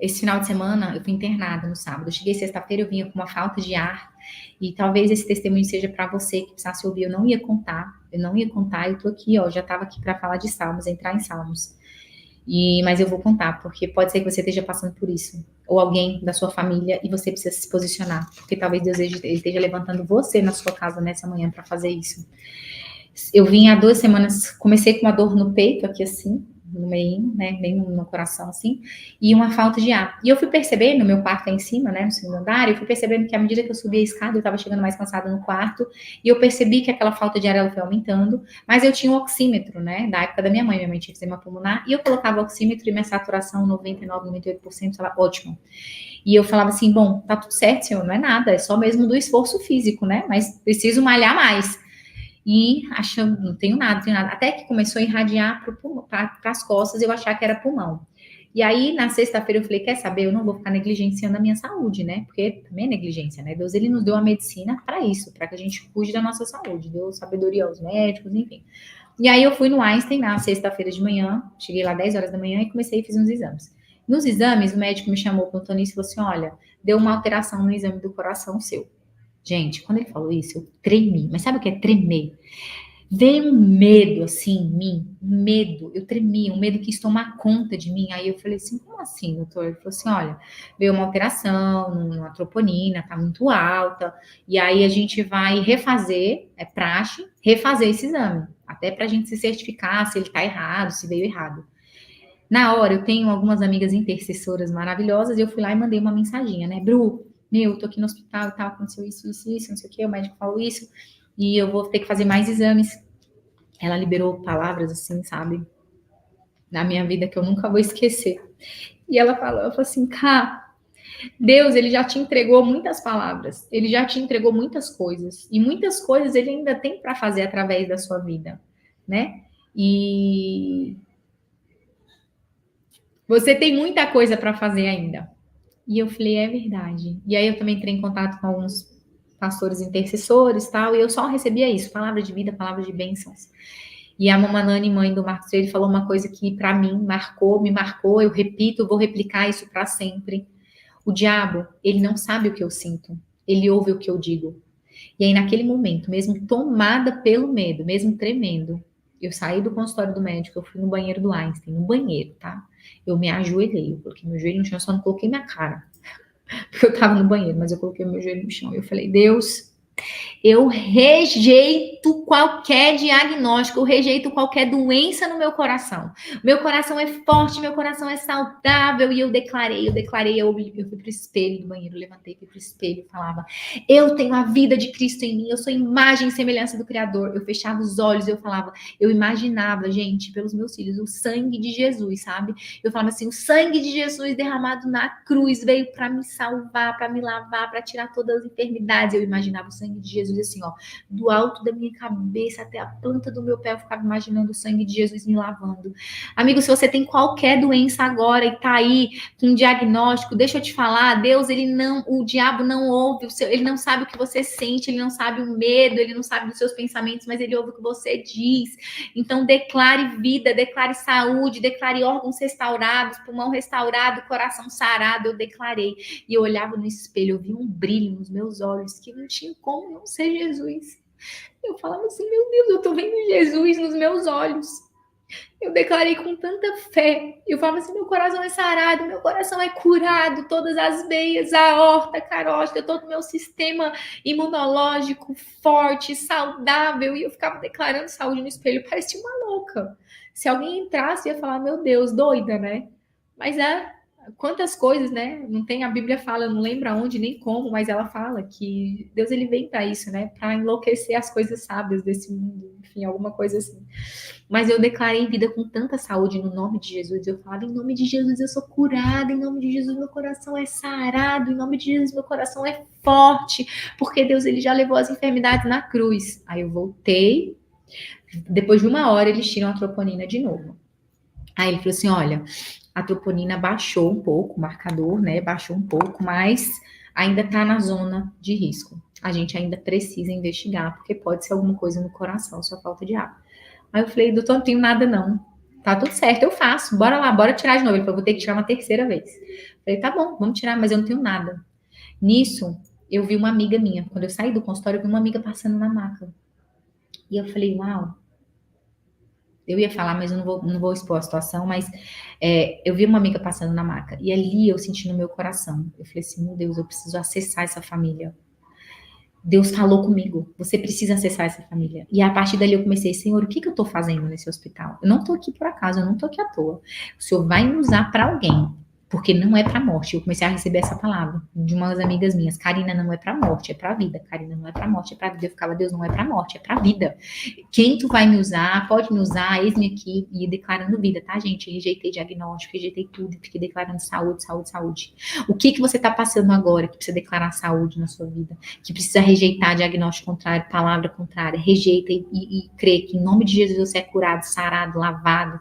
Esse final de semana, eu fui internada no sábado. Eu cheguei sexta-feira, eu vinha com uma falta de ar. E talvez esse testemunho seja para você que precisasse ouvir. Eu não ia contar. Eu tô aqui, ó. Já estava aqui para falar de Salmos, entrar em Salmos. Mas eu vou contar, porque pode ser que você esteja passando por isso. Ou alguém da sua família, e você precisa se posicionar. Porque talvez Deus esteja levantando você na sua casa nessa manhã para fazer isso. Eu vim há 2 semanas, comecei com uma dor no peito, aqui assim, no meio, né, bem no coração, assim, e uma falta de ar. E eu fui percebendo, meu quarto é em cima, né, no 2º andar, eu fui percebendo que à medida que eu subia a escada, eu estava chegando mais cansada no quarto, e eu percebi que aquela falta de ar, ela foi aumentando, mas eu tinha um oxímetro, né, da época da minha mãe tinha efizema pulmonar, e eu colocava o oxímetro e minha saturação 99, 98%, estava ótimo. E eu falava assim, bom, tá tudo certo, senhor, não é nada, é só mesmo do esforço físico, né, mas preciso malhar mais. E achando, não tenho nada. Até que começou a irradiar para as costas, eu achar que era pulmão. E aí, na sexta-feira, eu falei, quer saber, eu não vou ficar negligenciando a minha saúde, né? Porque também é negligência, né? Deus, ele nos deu a medicina para isso, para que a gente cuide da nossa saúde. Deu sabedoria aos médicos, enfim. E aí, eu fui no Einstein na sexta-feira de manhã, cheguei lá 10 horas da manhã e comecei a fazer uns exames. Nos exames, o médico me chamou para o plantonista e falou assim, olha, deu uma alteração no exame do coração seu. Gente, quando ele falou isso, eu tremi. Mas sabe o que é tremer? veio um medo, assim, em mim, um medo, eu tremia, um medo quis tomar conta de mim. Aí eu falei assim, como assim, doutor? Ele falou assim, olha, veio uma alteração numa troponina, tá muito alta, e aí a gente vai refazer, é praxe, refazer esse exame, até pra gente se certificar se ele tá errado, se veio errado. Na hora, eu tenho algumas amigas intercessoras maravilhosas, e eu fui lá e mandei uma mensaginha, né? Bru, meu, tô aqui no hospital e tal, aconteceu isso, não sei o quê, o médico falou isso, e eu vou ter que fazer mais exames. Ela liberou palavras assim, sabe? Na minha vida que eu nunca vou esquecer. E ela falou assim, Cá, Deus, ele já te entregou muitas palavras, ele já te entregou muitas coisas, e muitas coisas ele ainda tem para fazer através da sua vida, né? E você tem muita coisa para fazer ainda. E eu falei, é verdade. E aí eu também entrei em contato com alguns pastores intercessores, tal, e eu só recebia isso, palavra de vida, palavra de bênçãos. E a Mama Nani, mãe do Marcos Freire, falou uma coisa que para mim me marcou, eu repito, vou replicar isso para sempre. O diabo, ele não sabe o que eu sinto, ele ouve o que eu digo. E aí naquele momento, mesmo tomada pelo medo, mesmo tremendo, eu saí do consultório do médico, eu fui no banheiro do Einstein, no banheiro, tá? Eu me ajoelhei, eu coloquei meu joelho no chão, só não coloquei minha cara, porque eu tava no banheiro, mas eu coloquei meu joelho no chão. Eu falei, Deus, eu rejeito qualquer diagnóstico, eu rejeito qualquer doença no meu coração. Meu coração é forte, meu coração é saudável. E eu declarei, eu fui pro espelho do banheiro, levantei, fui pro espelho e falava, eu tenho a vida de Cristo em mim, eu sou imagem e semelhança do Criador. Eu fechava os olhos, eu falava, eu imaginava, gente, pelos meus filhos, o sangue de Jesus, sabe? Eu falava assim, o sangue de Jesus derramado na cruz veio para me salvar, para me lavar, para tirar todas as enfermidades. Eu imaginava o sangue de Jesus assim, ó, do alto da minha cabeça até a planta do meu pé, eu ficava imaginando o sangue de Jesus me lavando. Amigo, se você tem qualquer doença agora e tá aí com um diagnóstico, deixa eu te falar, Deus, o diabo não ouve, ele não sabe o que você sente, ele não sabe o medo, ele não sabe dos seus pensamentos, mas ele ouve o que você diz. Então, declare vida, declare saúde, declare órgãos restaurados, pulmão restaurado, coração sarado, eu declarei. E eu olhava no espelho, eu vi um brilho nos meus olhos que não tinha como não ser Jesus. Eu falava assim, meu Deus, eu tô vendo Jesus nos meus olhos. Eu declarei com tanta fé. Eu falava assim, meu coração é sarado, meu coração é curado, todas as veias, a aorta, a carótida, todo o meu sistema imunológico forte, saudável. E eu ficava declarando saúde no espelho, parecia uma louca. Se alguém entrasse, ia falar, meu Deus, doida, né? Mas quantas coisas, né? Não tem, a Bíblia fala, eu não lembro aonde nem como, mas ela fala que Deus ele vem para isso, né? Para enlouquecer as coisas sábias desse mundo, enfim, alguma coisa assim. Mas eu declarei vida com tanta saúde no nome de Jesus. Eu falava, em nome de Jesus eu sou curada, em nome de Jesus meu coração é sarado, em nome de Jesus meu coração é forte, porque Deus ele já levou as enfermidades na cruz. Aí eu voltei, depois de 1 hora eles tiram a troponina de novo. Aí ele falou assim, olha, a troponina baixou um pouco, o marcador, né, baixou um pouco, mas ainda está na zona de risco. A gente ainda precisa investigar, porque pode ser alguma coisa no coração, só falta de água. Aí eu falei, doutor, não tenho nada não. Tá tudo certo, eu faço. Bora lá, bora tirar de novo. Ele falou, vou ter que tirar uma terceira vez. Eu falei, tá bom, vamos tirar, mas eu não tenho nada. Nisso, eu vi uma amiga minha. Quando eu saí do consultório, eu vi uma amiga passando na maca. E eu falei, uau. Eu ia falar, mas eu não vou expor a situação, mas eu vi uma amiga passando na maca. E ali eu senti no meu coração. Eu falei assim, meu Deus, eu preciso acessar essa família. Deus falou comigo, você precisa acessar essa família. E a partir dali eu comecei, Senhor, o que eu tô fazendo nesse hospital? Eu não tô aqui por acaso, eu não tô aqui à toa. O Senhor vai me usar para alguém, porque não é para morte. Eu comecei a receber essa palavra de umas amigas minhas, Karina, não é para morte, é para vida. Karina, não é para morte, é para vida. Eu ficava, Deus, não é para morte, é para vida. Quem tu vai me usar, pode me usar, eis-me aqui, e declarando vida, tá, gente? Eu rejeitei diagnóstico, rejeitei tudo, fiquei declarando saúde, saúde, saúde. O que você tá passando agora que precisa declarar saúde na sua vida? Que precisa rejeitar diagnóstico contrário, palavra contrária, rejeita e crê que em nome de Jesus você é curado, sarado, lavado.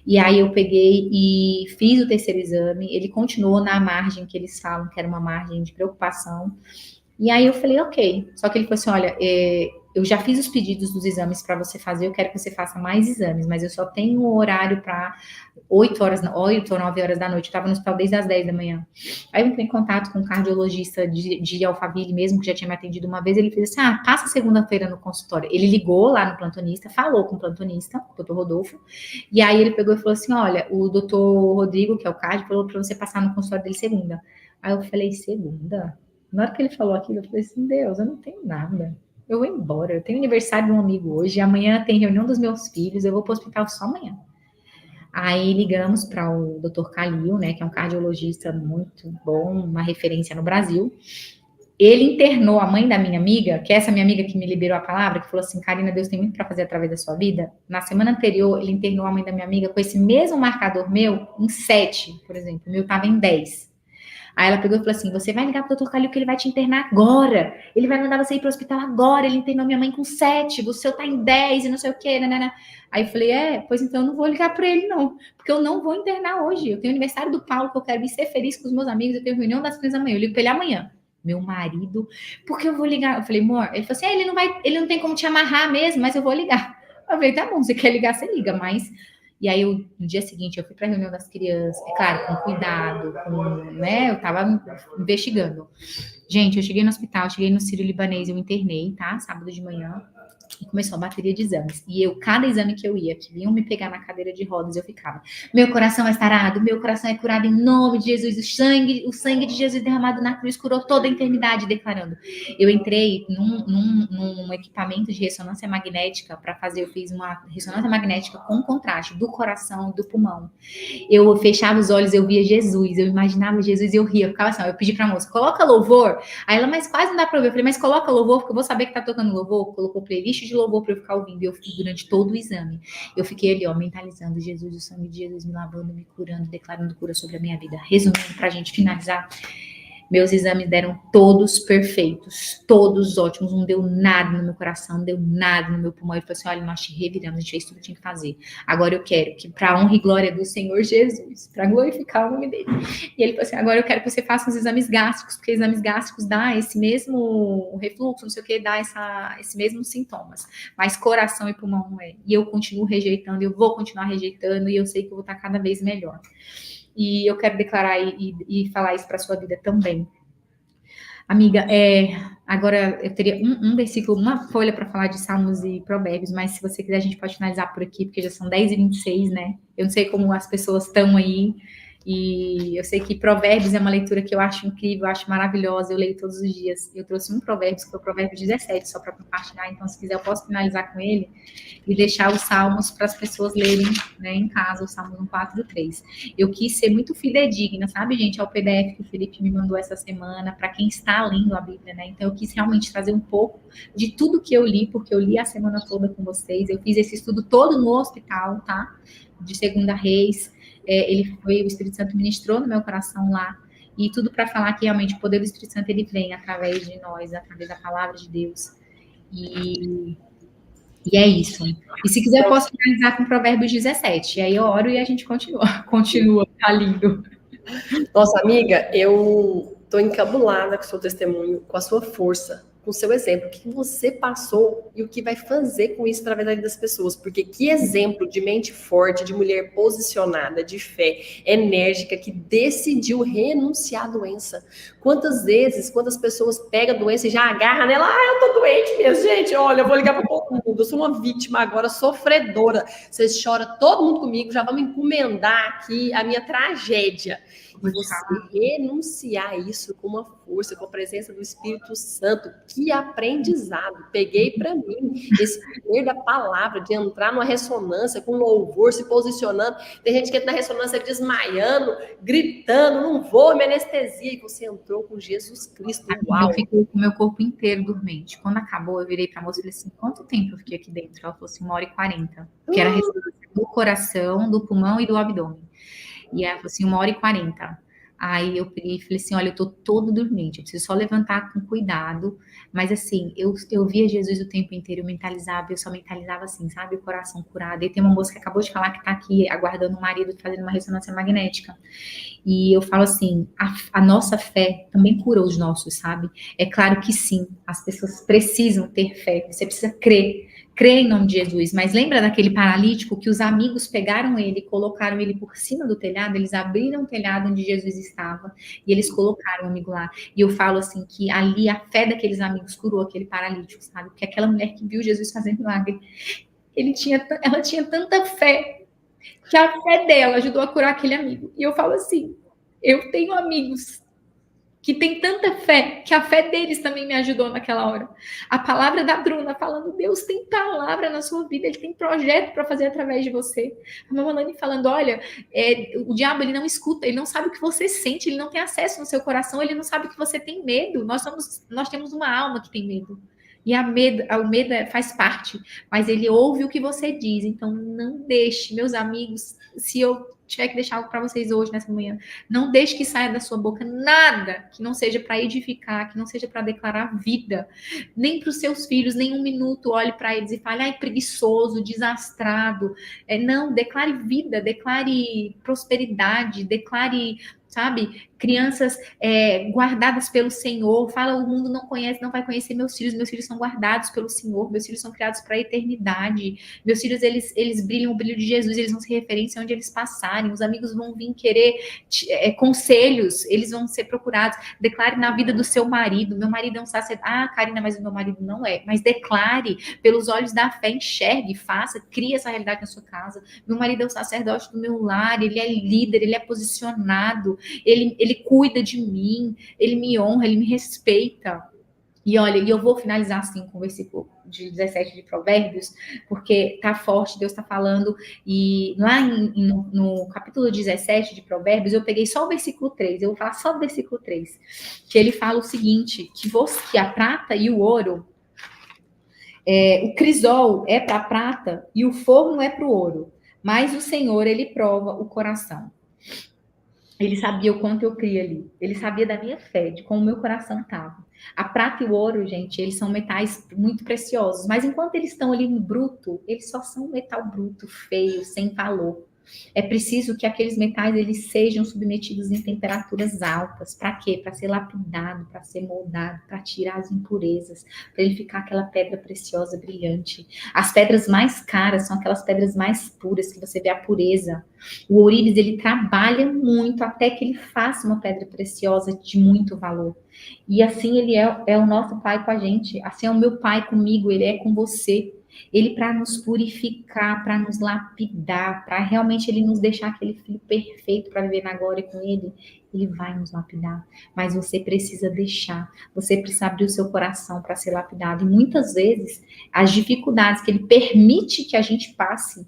E aí eu peguei e fiz o terceiro exame, ele continuou na margem que eles falam, que era uma margem de preocupação. E aí eu falei, ok. Só que ele falou assim, olha, eu já fiz os pedidos dos exames para você fazer, eu quero que você faça mais exames, mas eu só tenho horário para 8 ou 9 horas da noite, eu estava no hospital desde as 10 da manhã. Aí eu entrei em contato com um cardiologista de Alphaville mesmo, que já tinha me atendido uma vez, ele fez assim, passa segunda-feira no consultório. Ele ligou lá no plantonista, falou com o plantonista, o doutor Rodolfo, e aí ele pegou e falou assim, olha, o doutor Rodrigo, que é o cardio, falou para você passar no consultório dele segunda. Aí eu falei, segunda? Na hora que ele falou aquilo, eu falei assim, Deus, eu não tenho nada. Eu vou embora, eu tenho aniversário de um amigo hoje, amanhã tem reunião dos meus filhos, eu vou para o hospital só amanhã. Aí ligamos para o Dr. Calil, né, que é um cardiologista muito bom, uma referência no Brasil. Ele internou a mãe da minha amiga, que é essa minha amiga que me liberou a palavra, que falou assim, Karina, Deus tem muito para fazer através da sua vida. Na semana anterior, ele internou a mãe da minha amiga com esse mesmo marcador meu em 7, por exemplo. O meu estava em 10. Aí ela pegou e falou assim, você vai ligar pro doutor Calil que ele vai te internar agora. Ele vai mandar você ir pro hospital agora. Ele internou minha mãe com 7, o seu tá em 10 e não sei o quê. Né? Aí eu falei, pois então eu não vou ligar para ele não, porque eu não vou internar hoje. Eu tenho aniversário do Paulo, que eu quero ir ser feliz com os meus amigos, eu tenho reunião das crianças amanhã. Eu ligo para ele amanhã. Meu marido, porque eu vou ligar? Eu falei, amor, ele falou assim, ele não tem como te amarrar mesmo, mas eu vou ligar. Eu falei, tá bom, você quer ligar, você liga, mas... E aí, no dia seguinte, eu fui para a reunião das crianças, é claro, com cuidado, né? Eu estava investigando. Gente, eu cheguei no hospital, cheguei no Sírio-Libanês, eu internei, tá? Sábado de manhã. E começou a bateria de exames. E cada exame que eu ia, que vinham me pegar na cadeira de rodas, eu ficava, meu coração é sarado, meu coração é curado em nome de Jesus, o sangue de Jesus derramado na cruz curou toda a enfermidade, declarando. Eu entrei num equipamento de ressonância magnética para fazer, eu fiz uma ressonância magnética com contraste do coração e do pulmão. Eu fechava os olhos, eu via Jesus, eu imaginava Jesus e eu ria, eu ficava assim, eu pedi pra moça, coloca louvor. Aí ela, mas quase não dá pra ouvir. Eu falei, mas coloca louvor, porque eu vou saber que tá tocando louvor. Colocou playlist de louvor pra eu ficar ouvindo. E eu fiquei durante todo o exame. Eu fiquei ali, mentalizando Jesus, o sangue de Jesus me lavando, me curando, declarando cura sobre a minha vida. Resumindo, pra gente finalizar, meus exames deram todos perfeitos, todos ótimos, não deu nada no meu coração, não deu nada no meu pulmão. Ele falou assim, olha, nós te reviramos, a gente fez tudo que tinha que fazer. Agora eu quero que, para honra e glória do Senhor Jesus, para glorificar o nome dele. E ele falou assim, agora eu quero que você faça os exames gástricos, porque exames gástricos dá esse mesmo refluxo, não sei o que, dá esse mesmo sintomas. Mas coração e pulmão não é. E eu continuo rejeitando, eu vou continuar rejeitando, e eu sei que eu vou estar cada vez melhor. E eu quero declarar e falar isso para a sua vida também. Amiga, agora eu teria um versículo, uma folha para falar de Salmos e Provérbios, mas se você quiser a gente pode finalizar por aqui, porque já são 10h26, né? Eu não sei como as pessoas estão aí, e eu sei que Provérbios é uma leitura que eu acho incrível, eu acho maravilhosa, eu leio todos os dias. Eu trouxe um Provérbios, que é o Provérbio 17, só para compartilhar, então se quiser eu posso finalizar com ele e deixar os Salmos para as pessoas lerem, né, em casa, o Salmo 1, 4 e 3. Eu quis ser muito fidedigna, sabe, gente, ao PDF que o Felipe me mandou essa semana, para quem está lendo a Bíblia, né? Então eu quis realmente trazer um pouco de tudo que eu li, porque eu li a semana toda com vocês, eu fiz esse estudo todo no hospital, tá? De 2 Reis, o Espírito Santo ministrou no meu coração lá, e tudo para falar que realmente o poder do Espírito Santo, ele vem através de nós, através da palavra de Deus, e é isso. E se quiser, eu posso finalizar com Provérbios 17. E aí eu oro e a gente continua. Continua, tá lindo. Nossa, amiga, eu tô encabulada com o seu testemunho, com a sua força, com o seu exemplo, o que você passou e o que vai fazer com isso através da vida das pessoas. Porque que exemplo de mente forte, de mulher posicionada, de fé, enérgica, que decidiu renunciar à doença. Quantas vezes, quantas pessoas pegam a doença e já agarram nela, eu tô doente mesmo, gente, olha, eu vou ligar para todo mundo, eu sou uma vítima agora, sofredora. Vocês choram todo mundo comigo, já vamos encomendar aqui a minha tragédia. E você renunciar isso com uma força, com a presença do Espírito Santo. Que aprendizado. Peguei para mim esse poder da palavra, de entrar numa ressonância com louvor, se posicionando. Tem gente que entra na ressonância desmaiando, gritando, não vou, me anestesia. E você entrou com Jesus Cristo. Uau! Eu fiquei com o meu corpo inteiro dormente. Quando acabou, eu virei para a moça e falei assim, quanto tempo eu fiquei aqui dentro? Ela falou assim, 1h40. Que era a ressonância do coração, do pulmão e do abdômen. E ela falou assim, 1h40. Aí eu peguei e falei assim, olha, eu tô todo dormente, eu preciso só levantar com cuidado, mas assim, eu via Jesus o tempo inteiro, eu só mentalizava assim, sabe, o coração curado. E tem uma moça que acabou de falar que tá aqui aguardando o marido fazendo uma ressonância magnética, e eu falo assim, a nossa fé também cura os nossos, sabe? É claro que sim, as pessoas precisam ter fé, você precisa crer em nome de Jesus, mas lembra daquele paralítico que os amigos pegaram ele, colocaram ele por cima do telhado, eles abriram o telhado onde Jesus estava e eles colocaram o amigo lá. E eu falo assim que ali a fé daqueles amigos curou aquele paralítico, sabe? Porque aquela mulher que viu Jesus fazendo milagre, ela tinha tanta fé que a fé dela ajudou a curar aquele amigo. E eu falo assim, eu tenho amigos que tem tanta fé, que a fé deles também me ajudou naquela hora. A palavra da Bruna falando, Deus tem palavra na sua vida, Ele tem projeto para fazer através de você. A Mamãe falando, olha, o diabo, ele não escuta, ele não sabe o que você sente, ele não tem acesso no seu coração, ele não sabe que você tem medo. Nós temos uma alma que tem medo. E o medo faz parte, mas ele ouve o que você diz. Então, não deixe, meus amigos, se eu tiver que deixar algo para vocês hoje, nessa manhã, não deixe que saia da sua boca nada que não seja para edificar, que não seja para declarar vida. Nem para os seus filhos, nem um minuto olhe para eles e fale, ai, preguiçoso, desastrado. Não, declare vida, declare prosperidade, declare, sabe, crianças guardadas pelo Senhor. Fala, o mundo não conhece, não vai conhecer meus filhos são guardados pelo Senhor, meus filhos são criados para a eternidade, meus filhos, eles brilham o brilho de Jesus, eles vão ser referência onde eles passarem, os amigos vão vir querer conselhos, eles vão ser procurados. Declare na vida do seu marido, meu marido é um sacerdote, Karina, mas o meu marido não é, mas declare, pelos olhos da fé, enxergue, faça, crie essa realidade na sua casa. Meu marido é o sacerdote do meu lar, ele é líder, ele é posicionado, ele cuida de mim, ele me honra, ele me respeita. E olha, e eu vou finalizar assim com o versículo de 17 de Provérbios, porque tá forte, Deus tá falando, e lá no capítulo 17 de Provérbios, eu peguei só o versículo 3, eu vou falar só do versículo 3, que ele fala o seguinte, que a prata e o ouro, o crisol é para a prata e o forno é para o ouro, mas o Senhor, ele prova o coração. Ele sabia o quanto eu cria ali. Ele sabia da minha fé, de como o meu coração estava. A prata e o ouro, gente, eles são metais muito preciosos. Mas enquanto eles estão ali no bruto, eles só são metal bruto, feio, sem valor. É preciso que aqueles metais eles sejam submetidos em temperaturas altas. Para quê? Para ser lapidado, para ser moldado, para tirar as impurezas, para ele ficar aquela pedra preciosa, brilhante. As pedras mais caras são aquelas pedras mais puras, que você vê a pureza. O ourives, ele trabalha muito até que ele faça uma pedra preciosa de muito valor. E assim ele é o nosso pai com a gente. Assim é o meu pai comigo, ele é com você. Ele para nos purificar, para nos lapidar, para realmente ele nos deixar aquele filho perfeito para viver na glória com ele, ele vai nos lapidar. Mas você precisa deixar, você precisa abrir o seu coração para ser lapidado. E muitas vezes, as dificuldades que ele permite que a gente passe,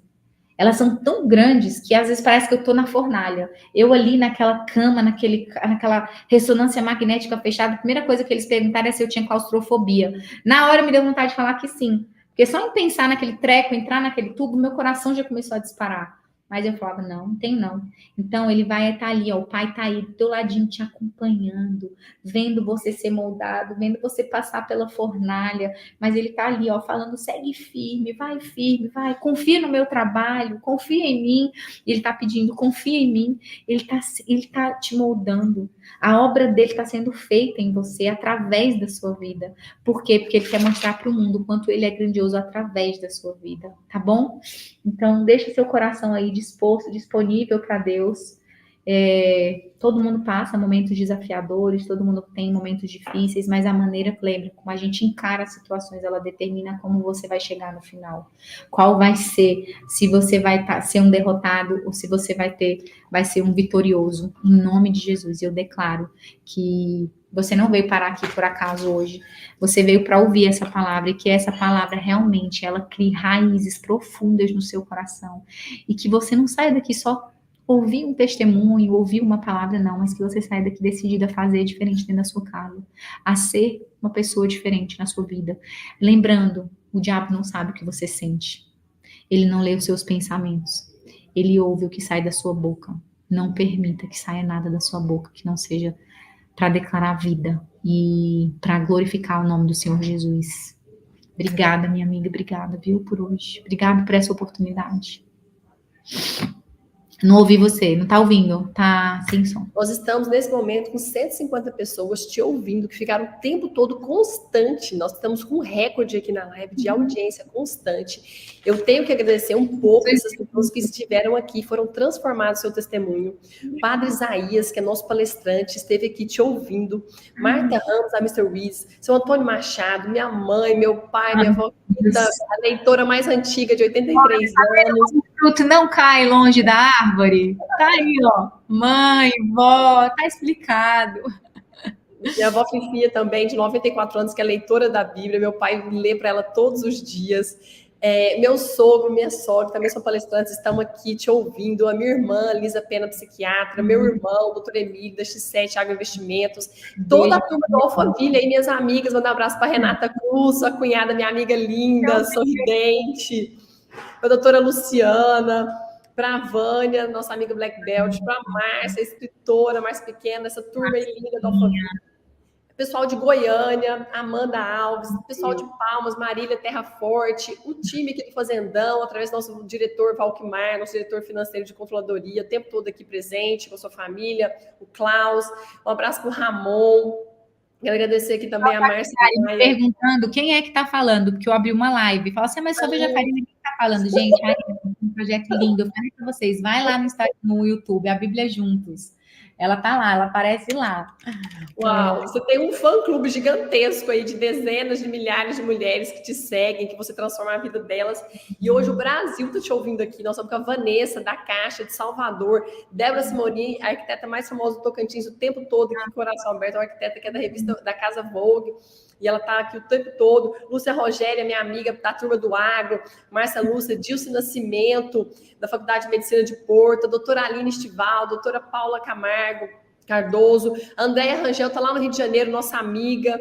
elas são tão grandes que às vezes parece que eu estou na fornalha. Eu ali naquela cama, naquela ressonância magnética fechada, a primeira coisa que eles perguntaram é se eu tinha claustrofobia. Na hora me deu vontade de falar que sim. Porque só em pensar naquele treco, entrar naquele tubo, meu coração já começou a disparar. Mas eu falava, não tem não. Então ele vai estar ali, ó, o pai está aí do teu ladinho te acompanhando, vendo você ser moldado, vendo você passar pela fornalha, mas ele está ali, ó, falando, segue firme, vai, confia no meu trabalho, confia em mim. Ele está pedindo, confia em mim. Ele tá te moldando. A obra dele está sendo feita em você através da sua vida. Por quê? Porque ele quer mostrar para o mundo o quanto ele é grandioso através da sua vida, tá bom? Então, deixa seu coração aí disposto, disponível para Deus. Todo mundo passa momentos desafiadores, todo mundo tem momentos difíceis, mas a maneira, lembre, como a gente encara as situações, ela determina como você vai chegar no final. Qual vai ser, se você vai ser um derrotado ou se você vai ser um vitorioso, em nome de Jesus. Eu declaro que você não veio parar aqui por acaso hoje, você veio para ouvir essa palavra e que essa palavra realmente, ela crie raízes profundas no seu coração e que você não saia daqui só ouvir um testemunho, ouvir uma palavra, não, mas que você saia daqui decidida a fazer diferente dentro da sua casa, a ser uma pessoa diferente na sua vida. Lembrando, o diabo não sabe o que você sente, ele não lê os seus pensamentos, ele ouve o que sai da sua boca. Não permita que saia nada da sua boca que não seja para declarar vida e para glorificar o nome do Senhor Jesus. Obrigada, minha amiga, obrigada, viu, por hoje. Obrigada por essa oportunidade. Não ouvi você, não tá ouvindo, tá sem som. Nós estamos, nesse momento, com 150 pessoas te ouvindo, que ficaram o tempo todo constante. Nós estamos com um recorde aqui na live de audiência constante. Eu tenho que agradecer um pouco essas pessoas que estiveram aqui, foram transformadas no seu testemunho. Padre Isaías, que é nosso palestrante, esteve aqui te ouvindo. Marta Ramos, a Mr. Wiz, seu Antônio Machado, minha mãe, meu pai, minha avó, a leitora mais antiga, de 83 anos. O fruto não cai longe da árvore. Tá aí, ó. Mãe, vó, tá explicado. Minha avó Fifia também, de 94 anos, que é leitora da Bíblia. Meu pai lê para ela todos os dias. Meu sogro, minha sogra, também são palestrantes, estão aqui te ouvindo. A minha irmã, Lisa Pena, psiquiatra. Meu irmão, doutor Emílio, da X7, Agroinvestimentos. Toda a turma do Alphaville aí, minhas amigas. Manda um abraço para Renata Cruz, a cunhada, minha amiga linda, sorridente. Para a doutora Luciana, para a Vânia, nossa amiga Black Belt, para a Márcia, escritora mais pequena, essa turma aí linda do Alphaville. Pessoal de Goiânia, Amanda Alves, pessoal de Palmas, Marília Terra Forte, o time aqui do Fazendão, através do nosso diretor Valquimar, nosso diretor financeiro de controladoria, o tempo todo aqui presente, com a sua família, o Klaus, um abraço para o Ramon. Quero agradecer aqui também a Márcia. Perguntando quem é que está falando, porque eu abri uma live. Fala assim, mas só veja a Karina que está falando. Gente, um projeto lindo. Eu falei para vocês, vai lá no YouTube, a Bíblia Juntos. Ela tá lá, ela aparece lá. Uau, você tem um fã-clube gigantesco aí de dezenas de milhares de mulheres que te seguem, que você transforma a vida delas. E hoje o Brasil tá te ouvindo aqui. Nós estamos com a Vanessa, da Caixa, de Salvador. Débora Simoni, a arquiteta mais famosa do Tocantins o tempo todo aqui, Coração Aberto, uma arquiteta que é da revista da Casa Vogue. E ela tá aqui o tempo todo. Lúcia Rogéria, minha amiga da turma do Agro. Márcia Lúcia, Dilce Nascimento, da Faculdade de Medicina de Porto. A doutora Aline Estival, a doutora Paula Camargo Cardoso. A Andréia Rangel tá lá no Rio de Janeiro, nossa amiga.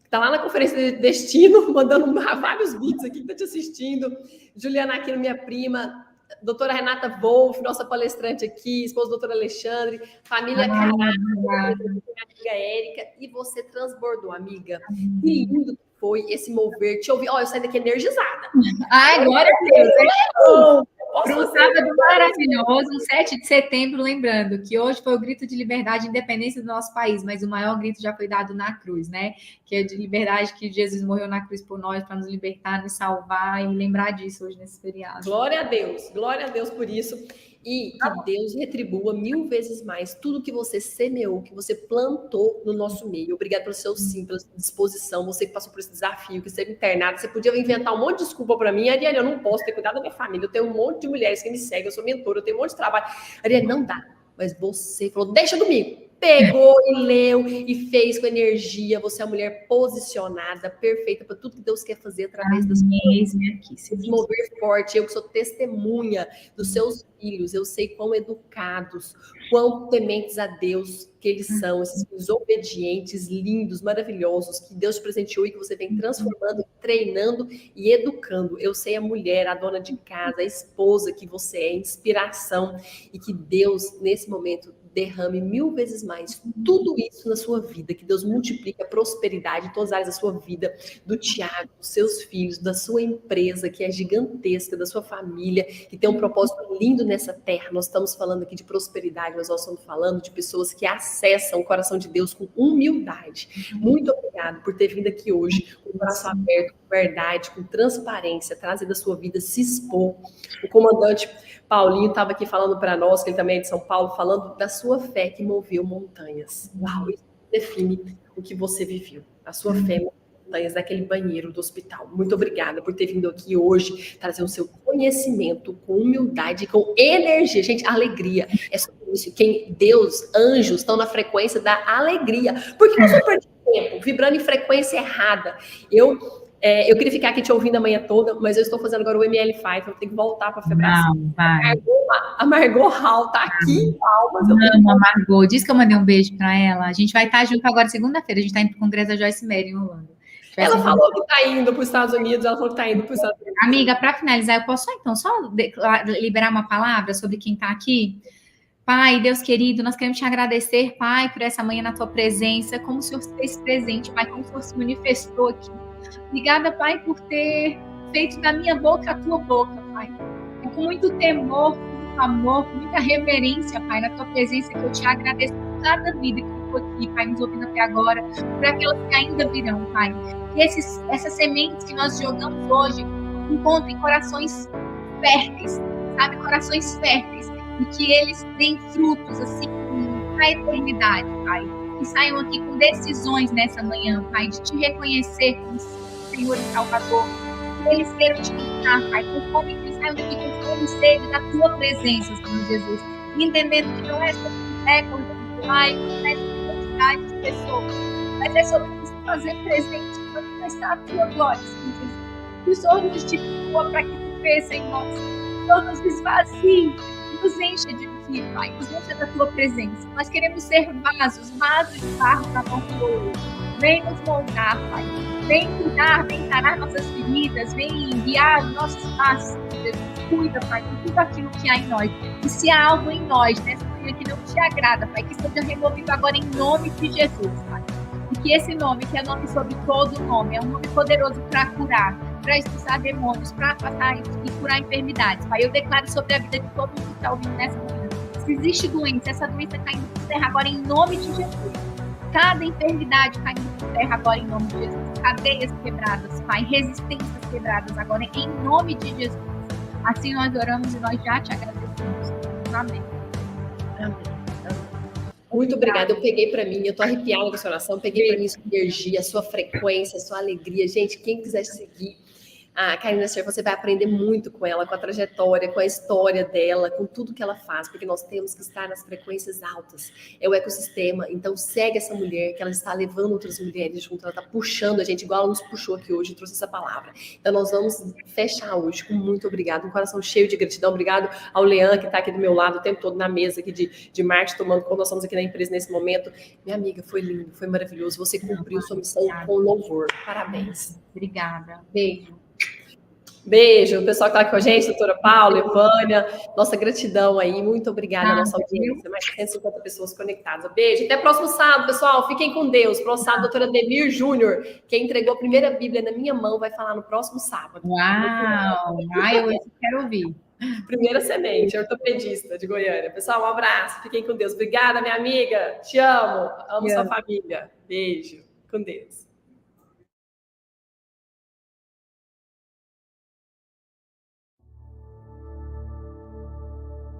Tá lá na Conferência de Destino, mandando vários vídeos aqui que tá te assistindo. Juliana Aquino, minha prima. Doutora Renata Wolff, nossa palestrante aqui, esposa do doutor Alexandre, família Caralho, minha amiga Érica, e você transbordou, amiga. Que lindo que foi esse mover, te ouvir. Ó, eu saí daqui energizada. Ai, glória a Deus. Para um sábado maravilhoso, 7 de setembro, lembrando que hoje foi o grito de liberdade e independência do nosso país, mas o maior grito já foi dado na cruz, né? Que é de liberdade, que Jesus morreu na cruz por nós, para nos libertar, nos salvar, e lembrar disso hoje nesse feriado. Glória a Deus por isso. E que Deus retribua 1000 vezes mais tudo que você semeou, que você plantou no nosso meio. Obrigada pelo seu sim, pela sua disposição. Você que passou por esse desafio, que esteve internado. Você podia inventar um monte de desculpa para mim. Ariane, eu não posso ter cuidado da minha família. Eu tenho um monte de mulheres que me seguem. Eu sou mentora, eu tenho um monte de trabalho. Ariane, não dá. Mas você falou, deixa comigo. Pegou e leu e fez com energia. Você é uma mulher posicionada, perfeita para tudo que Deus quer fazer através das mulheres. Se mover forte. Eu que sou testemunha dos seus filhos, eu sei quão educados, quão tementes a Deus que eles são, esses filhos obedientes, lindos, maravilhosos, que Deus te presenteou e que você vem transformando, treinando e educando. Eu sei a mulher, a dona de casa, a esposa que você é, inspiração, e que Deus, nesse momento, derrame 1000 vezes mais tudo isso na sua vida, que Deus multiplique a prosperidade em todas as áreas da sua vida, do Tiago, dos seus filhos, da sua empresa, que é gigantesca, da sua família, que tem um propósito lindo nessa terra. Nós estamos falando aqui de prosperidade, mas nós estamos falando de pessoas que acessam o coração de Deus com humildade. Muito obrigado por ter vindo aqui hoje, com o coração aberto, com verdade, com transparência, trazer da sua vida, se expor. O comandante Paulinho estava aqui falando para nós, que ele também é de São Paulo, falando da sua fé que moveu montanhas. Uau, isso define o que você viveu. A sua fé moveu montanhas daquele banheiro do hospital. Muito obrigada por ter vindo aqui hoje, trazer o seu conhecimento com humildade, com energia. Gente, alegria é sobre isso. Quem Deus, anjos, estão na frequência da alegria. Por que você perde tempo vibrando em frequência errada? Eu queria ficar aqui te ouvindo a manhã toda, mas eu estou fazendo agora o ML5, eu tenho que voltar para a Febração. Não, vai. A Margot Hall tá aqui em Palmas. Amo a Margot. Diz que eu mandei um beijo para ela. A gente vai estar junto agora segunda-feira. A gente está indo para o Congresso da Joyce Meyer em Holanda. Ela falou que está indo para os Estados Unidos. Ela falou que está indo para os Estados Unidos. Amiga, para finalizar, eu posso só liberar uma palavra sobre quem está aqui? Pai, Deus querido, nós queremos te agradecer, Pai, por essa manhã na tua presença, como o Senhor se fez presente, Pai, como o Senhor se manifestou aqui. Obrigada, Pai, por ter feito da minha boca a tua boca, Pai. É com muito temor, com muito amor, com muita reverência, Pai, na tua presença, que eu te agradeço por cada vida que ficou aqui, Pai, nos ouvindo até agora, por aquelas que ainda virão, Pai. Que essas sementes que nós jogamos hoje encontrem corações férteis, sabe? Corações férteis. E que eles deem frutos, assim, na eternidade, Pai. Que saiam aqui com decisões nessa manhã, Pai, de te reconhecer como Senhor e Salvador. Que eles queiram te buscar, Pai, com fome, que eles saiam daqui com fome e sede da tua presença, Senhor Jesus. Entendendo que não é sobre recorde de like, não é sobre quantidade de pessoas, mas é sobre nos fazer presente, para manifestar a tua glória, Senhor Jesus. Que o Senhor nos diminua para que tu cresça em nós. Que o Senhor nos esvazie. Nos encha de ti, Pai, nos encha da tua presença. Nós queremos ser vasos de barro na mão do ouro. Vem nos moldar, Pai. Vem cuidar, vem sarar nossas feridas, vem guiar os nossos passos. Jesus, cuida, Pai, de tudo aquilo que há em nós. E se há algo em nós, nessa manhã que não te agrada, Pai, que seja removido agora em nome de Jesus, Pai. E que esse nome, que é nome sobre todo nome, é um nome poderoso para curar, para expulsar demônios, para afastar e curar enfermidades. Pai, eu declaro sobre a vida de todo mundo que está ouvindo nessa manhã. Se existe doença, essa doença caindo por terra agora em nome de Jesus. Cada enfermidade caindo por terra agora em nome de Jesus. Cadeias quebradas, Pai, resistências quebradas agora em nome de Jesus. Assim nós oramos e nós já te agradecemos. Amém. Amém. Muito obrigada. Eu peguei para mim, eu tô arrepiada com a sua oração, eu peguei para mim sua energia, a sua frequência, a sua alegria. Gente, quem quiser seguir a Karina Scher, você vai aprender muito com ela, com a trajetória, com a história dela, com tudo que ela faz, porque nós temos que estar nas frequências altas. É o ecossistema. Então, segue essa mulher, que ela está levando outras mulheres junto, ela está puxando a gente, igual ela nos puxou aqui hoje, trouxe essa palavra. Então, nós vamos fechar hoje com muito obrigado, um coração cheio de gratidão. Obrigado ao Leandro, que está aqui do meu lado o tempo todo na mesa aqui de marketing, tomando conta. Nós estamos aqui na empresa nesse momento. Minha amiga, foi lindo, foi maravilhoso. Você cumpriu sua missão com louvor. Parabéns. Obrigada. Beijo. Beijo, o pessoal que está aqui com a gente, doutora Paula, Evânia, nossa gratidão aí, muito obrigada à nossa audiência, mais de 150 pessoas conectadas. Beijo, até próximo sábado, pessoal, fiquem com Deus. Próximo sábado, a doutora Demir Júnior, quem entregou a primeira Bíblia na minha mão, vai falar no próximo sábado. Uau! Eu quero ouvir. Primeira semente, ortopedista de Goiânia. Pessoal, um abraço, fiquem com Deus. Obrigada, minha amiga, te amo, amo sua família. Beijo, com Deus.